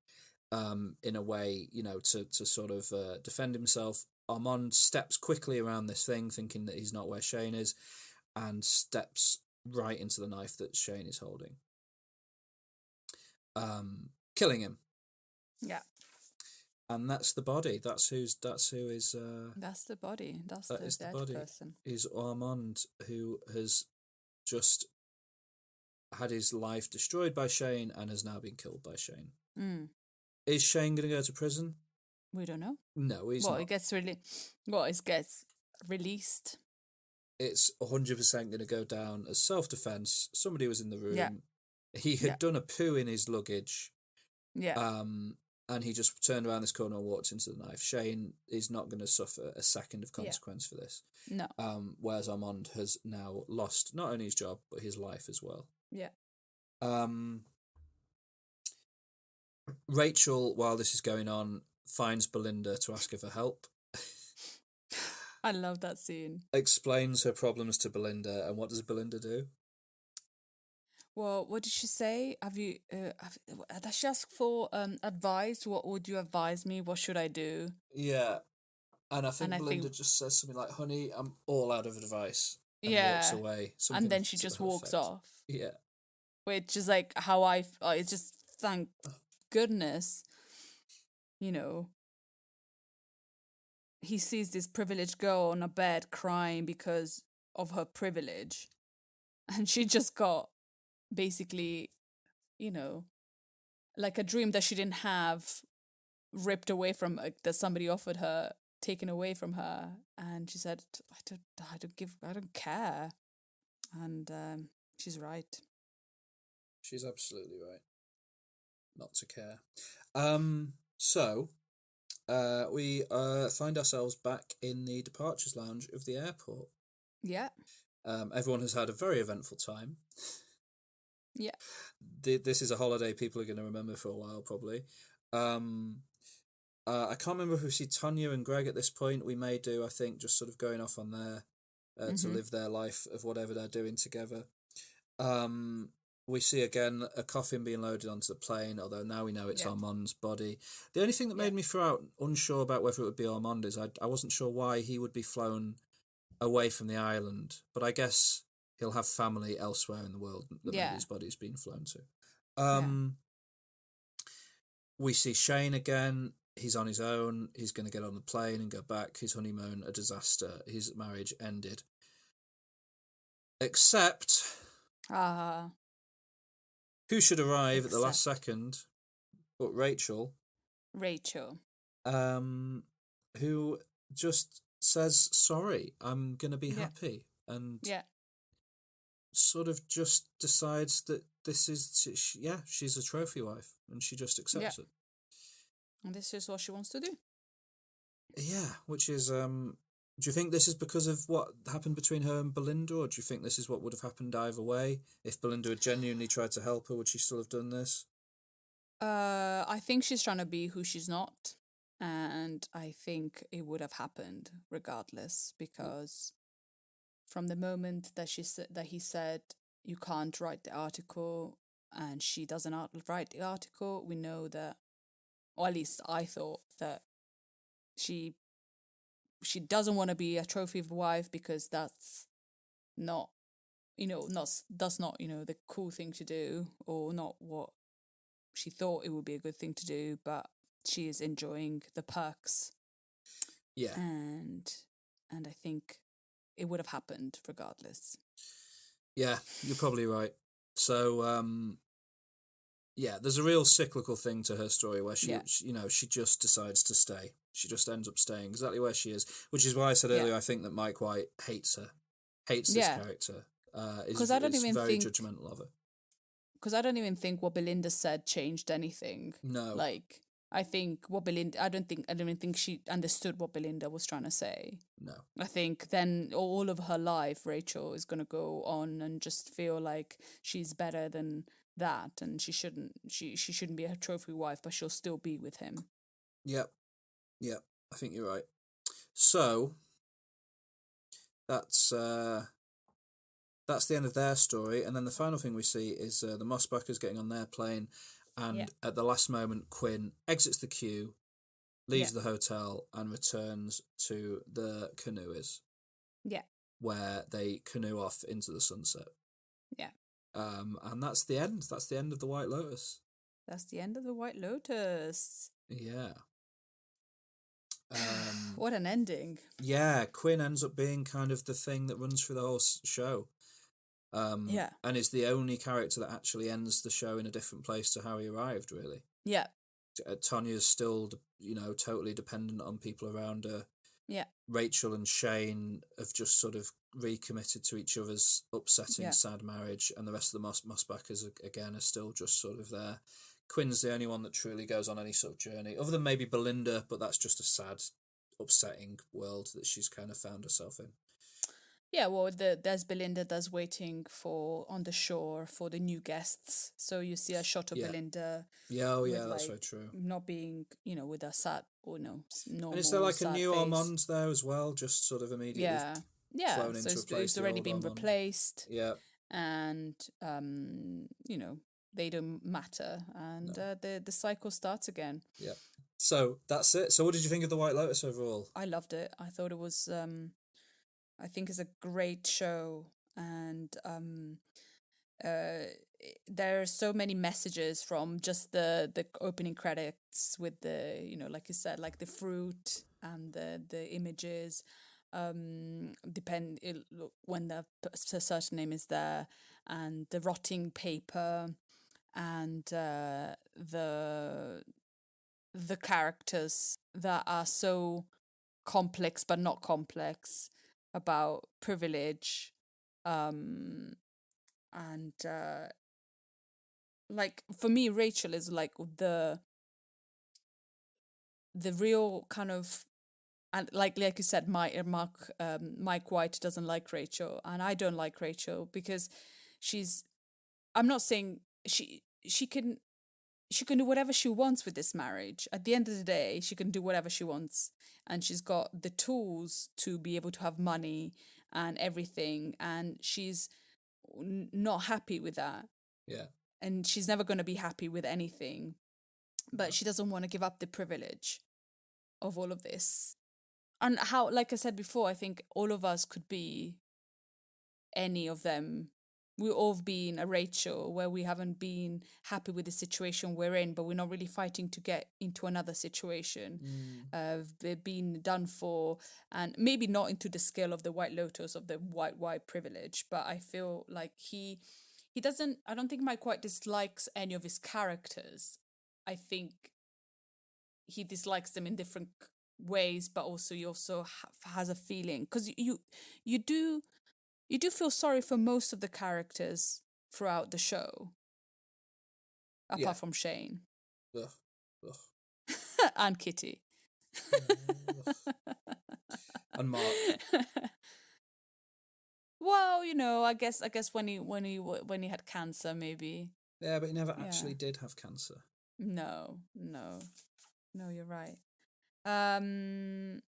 Speaker 2: in a way, to sort of defend himself. Armand steps quickly around this thing, thinking that he's not where Shane is, and steps right into the knife that Shane is holding, killing him.
Speaker 3: Yeah.
Speaker 2: And that's the body. That's who is.
Speaker 3: That's the body. That's the dead
Speaker 2: body.
Speaker 3: person.
Speaker 2: Is Armand, who has just had his life destroyed by Shane and has now been killed by Shane. Is Shane going to go to prison?
Speaker 3: We don't know.
Speaker 2: No, he's not.
Speaker 3: It gets released.
Speaker 2: It's 100% going to go down as self-defense. Somebody was in the room.
Speaker 3: Yeah.
Speaker 2: He had done a poo in his luggage.
Speaker 3: Yeah.
Speaker 2: And he just turned around this corner and walked into the knife. Shane is not going to suffer a second of consequence for this.
Speaker 3: No.
Speaker 2: Whereas Armand has now lost not only his job, but his life as well.
Speaker 3: Yeah.
Speaker 2: Rachel, while this is going on, finds Belinda to ask her for help.
Speaker 3: I love that scene.
Speaker 2: Explains her problems to Belinda, and what does Belinda do?
Speaker 3: Well, what did she say? Does she ask for advice? What would you advise me? What should I do?
Speaker 2: Yeah. And I
Speaker 3: And
Speaker 2: think
Speaker 3: I
Speaker 2: Belinda
Speaker 3: think,
Speaker 2: just says something like, "Honey, I'm all out of advice," and walks
Speaker 3: yeah.
Speaker 2: away.
Speaker 3: And
Speaker 2: Something
Speaker 3: then she
Speaker 2: to
Speaker 3: just
Speaker 2: that
Speaker 3: walks
Speaker 2: effect.
Speaker 3: off,
Speaker 2: Yeah.
Speaker 3: which is like how it's just thank goodness, you know, he sees this privileged girl on a bed crying because of her privilege. And she just got basically, you know, like a dream that she didn't have ripped away from that somebody offered her, taken away from her. And she said, I don't care. And she's right.
Speaker 2: She's absolutely right. Not to care. So we find ourselves back in the departures lounge of the airport.
Speaker 3: Yeah.
Speaker 2: Everyone has had a very eventful time.
Speaker 3: Yeah.
Speaker 2: This is a holiday people are going to remember for a while, probably. I can't remember if we see Tanya and Greg at this point. We may do, I think, just sort of going off on there to live their life of whatever they're doing together. We see again a coffin being loaded onto the plane, although now we know it's Armand's body. The only thing that made me throughout unsure about whether it would be Armand is I wasn't sure why he would be flown away from the island, but I guess he'll have family elsewhere in the world that maybe his body's been flown to. We see Shane again. He's on his own. He's going to get on the plane and go back. His honeymoon, a disaster. His marriage ended. Except... who should arrive at the last second but Rachel. Who just says, sorry, I'm going to be happy. And sort of just decides that this is, she's a trophy wife. And she just accepts it.
Speaker 3: And this is what she wants to do.
Speaker 2: Yeah, which is... do you think this is because of what happened between her and Belinda, or do you think this is what would have happened either way? If Belinda had genuinely tried to help her, would she still have done this?
Speaker 3: I think she's trying to be who she's not, and I think it would have happened regardless, because from the moment that he said you can't write the article, and she doesn't write the article, we know that, or at least I thought that she doesn't want to be a trophy wife, because that's not, that's not, the cool thing to do, or not what she thought it would be a good thing to do, but she is enjoying the perks.
Speaker 2: Yeah.
Speaker 3: And I think it would have happened regardless.
Speaker 2: Yeah, you're probably right. So, there's a real cyclical thing to her story where she just decides to stay. She just ends up staying exactly where she is, which is why I said earlier I think that Mike White hates her, hates this character. Is very judgmental of her.
Speaker 3: Because I don't even think what Belinda said changed anything.
Speaker 2: No.
Speaker 3: Like, I think I don't even think she understood what Belinda was trying to say.
Speaker 2: No.
Speaker 3: I think then all of her life, Rachel is going to go on and just feel like she's better than that, and she shouldn't be a trophy wife, but she'll still be with him.
Speaker 2: Yep. I think you're right. So that's the end of their story, and then the final thing we see is the Mossbackers getting on their plane, and at the last moment, Quinn exits the queue, leaves the hotel, and returns to the canoers.
Speaker 3: Yeah.
Speaker 2: Where they canoe off into the sunset.
Speaker 3: Yeah.
Speaker 2: And that's the end. That's the end of the White Lotus.
Speaker 3: That's the end of the White Lotus.
Speaker 2: Yeah.
Speaker 3: What an ending.
Speaker 2: Yeah, Quinn ends up being kind of the thing that runs through the whole show. And is the only character that actually ends the show in a different place to how he arrived, really.
Speaker 3: Yeah.
Speaker 2: Tanya's still, totally dependent on people around her.
Speaker 3: Yeah.
Speaker 2: Rachel and Shane have just sort of recommitted to each other's upsetting, sad marriage, and the rest of the Mossbackers, again, are still just sort of there. Quinn's the only one that truly goes on any sort of journey, other than maybe Belinda, but that's just a sad, upsetting world that she's kind of found herself in.
Speaker 3: Yeah, well, there's Belinda that's waiting on the shore for the new guests. So you see a shot of Belinda.
Speaker 2: Yeah, that's very true.
Speaker 3: Not being, with a sad, normal.
Speaker 2: And is there like a new Armand there as well? Just sort of immediately flown in to replace
Speaker 3: it's already been
Speaker 2: Armand.
Speaker 3: replaced.
Speaker 2: Yeah.
Speaker 3: and they don't matter, and the cycle starts again.
Speaker 2: Yeah. So that's it. So what did you think of the White Lotus overall?
Speaker 3: I loved it. I thought it was I think it's a great show, and there are so many messages from just the opening credits with the like you said, like the fruit and the images, when the certain name is there, and the rotting paper, and the characters that are so complex but not complex, about privilege, and like for me Rachel is like the real kind of, and like you said, Mike White doesn't like Rachel, and I don't like Rachel because I'm not saying she can do whatever she wants with this marriage. At the end of the day, she can do whatever she wants, and she's got the tools to be able to have money and everything, and she's not happy with that.
Speaker 2: Yeah.
Speaker 3: And she's never going to be happy with anything, but she doesn't want to give up the privilege of all of this. And how, like I said before, I think all of us could be any of them. We've all been a Rachel where we haven't been happy with the situation we're in, but we're not really fighting to get into another situation. They've been done for, and maybe not into the scale of the White Lotus of the white privilege, but I feel like he doesn't, I don't think Mike quite dislikes any of his characters. I think he dislikes them in different ways, but also he also has a feeling, because you do feel sorry for most of the characters throughout the show, apart from Shane.
Speaker 2: Ugh.
Speaker 3: And Kitty.
Speaker 2: And Mark.
Speaker 3: Well, I guess when he had cancer, maybe.
Speaker 2: Yeah, but he never actually did have cancer.
Speaker 3: No, you're right.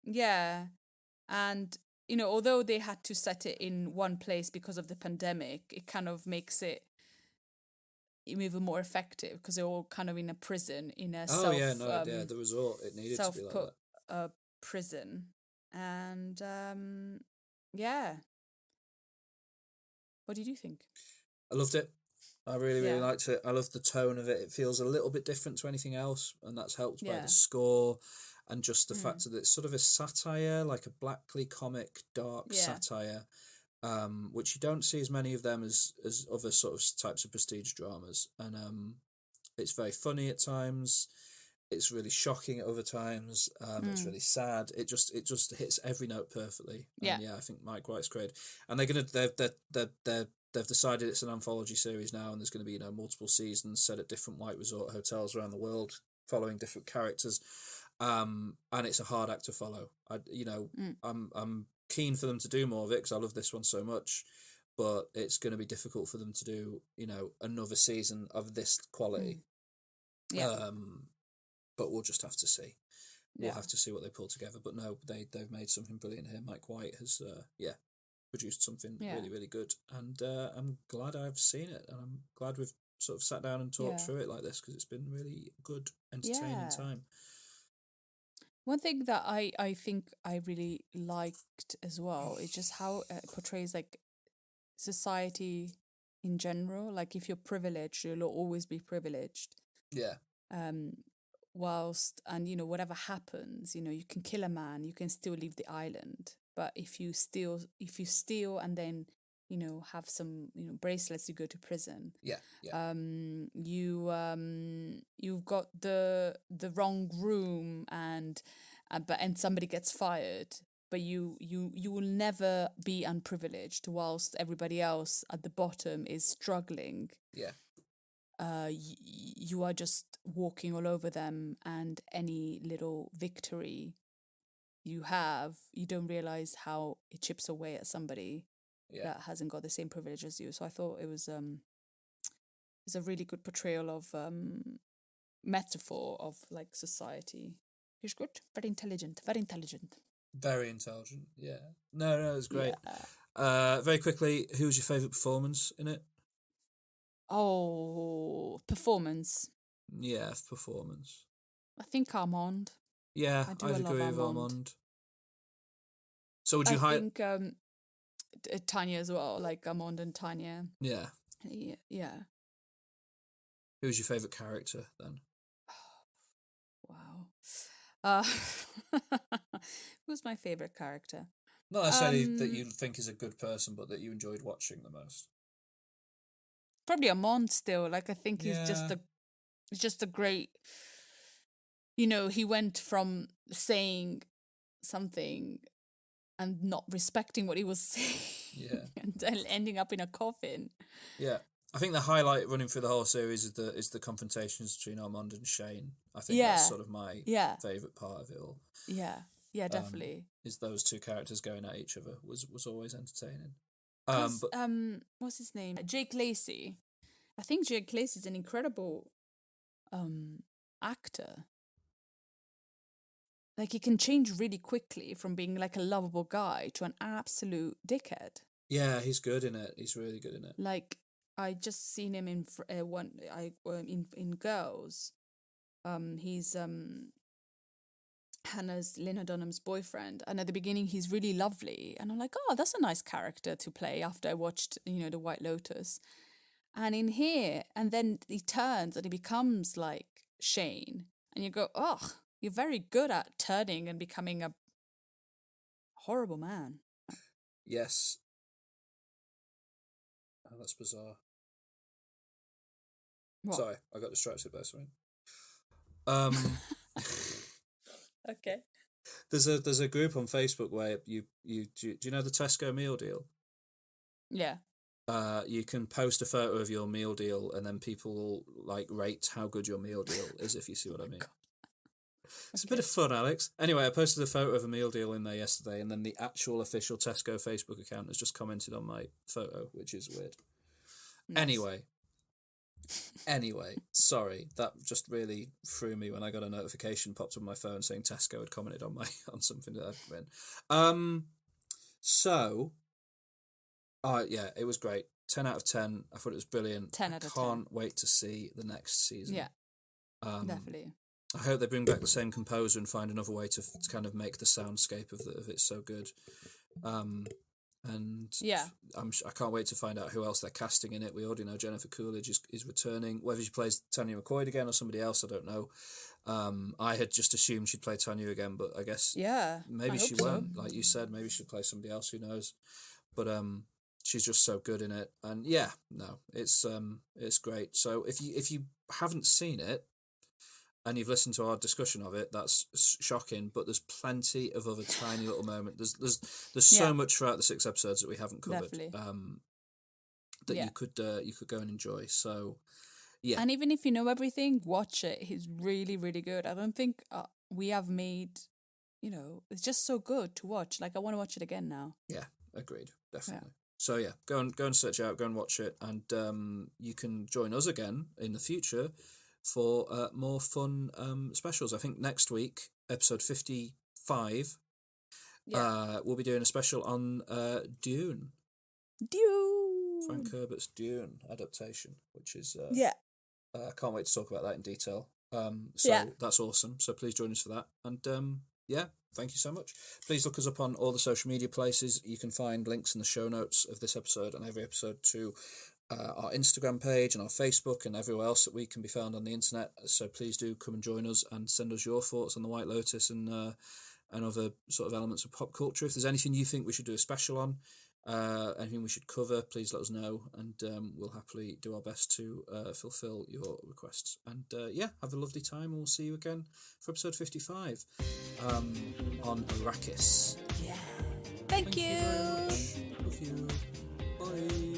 Speaker 3: Yeah, and although they had to set it in one place because of the pandemic, it kind of makes it even more effective, because they're all kind of in a prison, in a
Speaker 2: the resort, it needed to be like that.
Speaker 3: Prison, and yeah. What did you think?
Speaker 2: I loved it. I really liked it. I love the tone of it. It feels a little bit different to anything else, and that's helped by the score and just the fact that it's sort of a satire, like a blackly comic, dark satire, which you don't see as many of them as other sort of types of prestige dramas. And it's very funny at times. It's really shocking at other times. It's really sad. It just hits every note perfectly. And I think Mike White's great. And they've decided it's an anthology series now, and there's going to be multiple seasons set at different white resort hotels around the world, following different characters. And it's a hard act to follow. I'm keen for them to do more of it because I love this one so much, but it's going to be difficult for them to do another season of this quality. But we'll just have to see. We'll have to see what they pull together. But no, they've made something brilliant here. Mike White has produced something really, really good, and I'm glad I've seen it, and I'm glad we've sort of sat down and talked through it like this, because it's been really good, entertaining time.
Speaker 3: One thing that I think I really liked as well is just how it portrays like society in general. Like, if you're privileged, you'll always be privileged.
Speaker 2: Yeah.
Speaker 3: Whilst, and whatever happens, you can kill a man, you can still leave the island. But if you steal and then have some bracelets, you go to prison. You've got the wrong room, and somebody gets fired, but you will never be unprivileged, whilst everybody else at the bottom is struggling. You are just walking all over them, and any little victory you have, you don't realize how it chips away at somebody that hasn't got the same privilege as you. So I thought it was a really good portrayal of metaphor of like society. It's good, very intelligent.
Speaker 2: Yeah. No, it's great. Very quickly, who was your favourite performance in it?
Speaker 3: Oh, performance.
Speaker 2: Yeah, performance.
Speaker 3: I think Armand.
Speaker 2: Yeah,
Speaker 3: I
Speaker 2: I'd
Speaker 3: love
Speaker 2: agree with
Speaker 3: Armand.
Speaker 2: Armand. So would you
Speaker 3: I think Tanya as well, like Armand and Tanya.
Speaker 2: Yeah.
Speaker 3: Yeah.
Speaker 2: Who's your favourite character then?
Speaker 3: Wow. Who's my favourite character?
Speaker 2: Not necessarily that you think is a good person, but that you enjoyed watching the most.
Speaker 3: Probably Armand still. Like, I think he's just a great, he went from saying something and not respecting what he was saying and then ending up in a coffin.
Speaker 2: Yeah. I think the highlight running through the whole series is the confrontations between Armand and Shane. I think that's sort of my favourite part of it all.
Speaker 3: Yeah. Yeah, definitely.
Speaker 2: Is those two characters going at each other was always entertaining.
Speaker 3: What's his name? Jake Lacy. I think Jake Lacy is an incredible actor. Like, he can change really quickly from being like a lovable guy to an absolute dickhead.
Speaker 2: Yeah, he's good in it. He's really good in it.
Speaker 3: Like, I just seen him in in Girls. He's Lena Dunham's boyfriend, and at the beginning he's really lovely, and I'm like, oh, that's a nice character to play. After I watched, the White Lotus, and in here, and then he turns and he becomes like Shane, and you go, oh, you're very good at turning and becoming a horrible man.
Speaker 2: Yes. Oh, that's bizarre. What? Sorry, I got distracted by something.
Speaker 3: Okay.
Speaker 2: There's a group on Facebook where do you know the Tesco meal deal?
Speaker 3: Yeah.
Speaker 2: You can post a photo of your meal deal, and then people will like rate how good your meal deal is, if you see what I mean. It's a bit of fun, Alex. Anyway, I posted a photo of a meal deal in there yesterday, and then the actual official Tesco Facebook account has just commented on my photo, which is weird. Nice. Anyway, sorry, that just really threw me when I got a notification popped on my phone saying Tesco had commented on on something that I've written. Yeah, it was great. 10 out of 10. I thought it was brilliant.
Speaker 3: 10 out of 10.
Speaker 2: Can't wait to see the next season.
Speaker 3: Yeah, definitely.
Speaker 2: I hope they bring back the same composer and find another way to kind of make the soundscape of it so good. And yeah, I can't wait to find out who else they're casting in it. We already know Jennifer Coolidge is returning. Whether she plays Tanya McCoy again or somebody else, I don't know. I had just assumed she'd play Tanya again, but I guess maybe she won't. Like you said, maybe she'll play somebody else. Who knows? But she's just so good in it, and it's great. So if you haven't seen it, and you've listened to our discussion of it, that's shocking. But there's plenty of other tiny little moments. There's so much throughout the 6 episodes that we haven't covered. That you could go and enjoy. So yeah,
Speaker 3: and even if you know everything, watch it. He's really, really good. I don't think we have made. It's just so good to watch. Like, I want to watch it again now.
Speaker 2: Yeah, agreed, definitely. Yeah. So yeah, go and search it out. Go and watch it, and you can join us again in the future for more fun specials. I think next week, episode 55, we'll be doing a special on Dune. Frank Herbert's Dune adaptation, which is I can't wait to talk about that in detail. That's awesome. So please join us for that. And thank you so much. Please look us up on all the social media places. You can find links in the show notes of this episode and every episode to our Instagram page and our Facebook and everywhere else that we can be found on the internet. So please do come and join us and send us your thoughts on the White Lotus and other sort of elements of pop culture. If there's anything you think we should do a special on, anything we should cover, please let us know, and we'll happily do our best to fulfill your requests. And have a lovely time, and we'll see you again for episode 55 on Arrakis.
Speaker 3: Yeah. Thank you.
Speaker 2: Very much. Love you. Bye.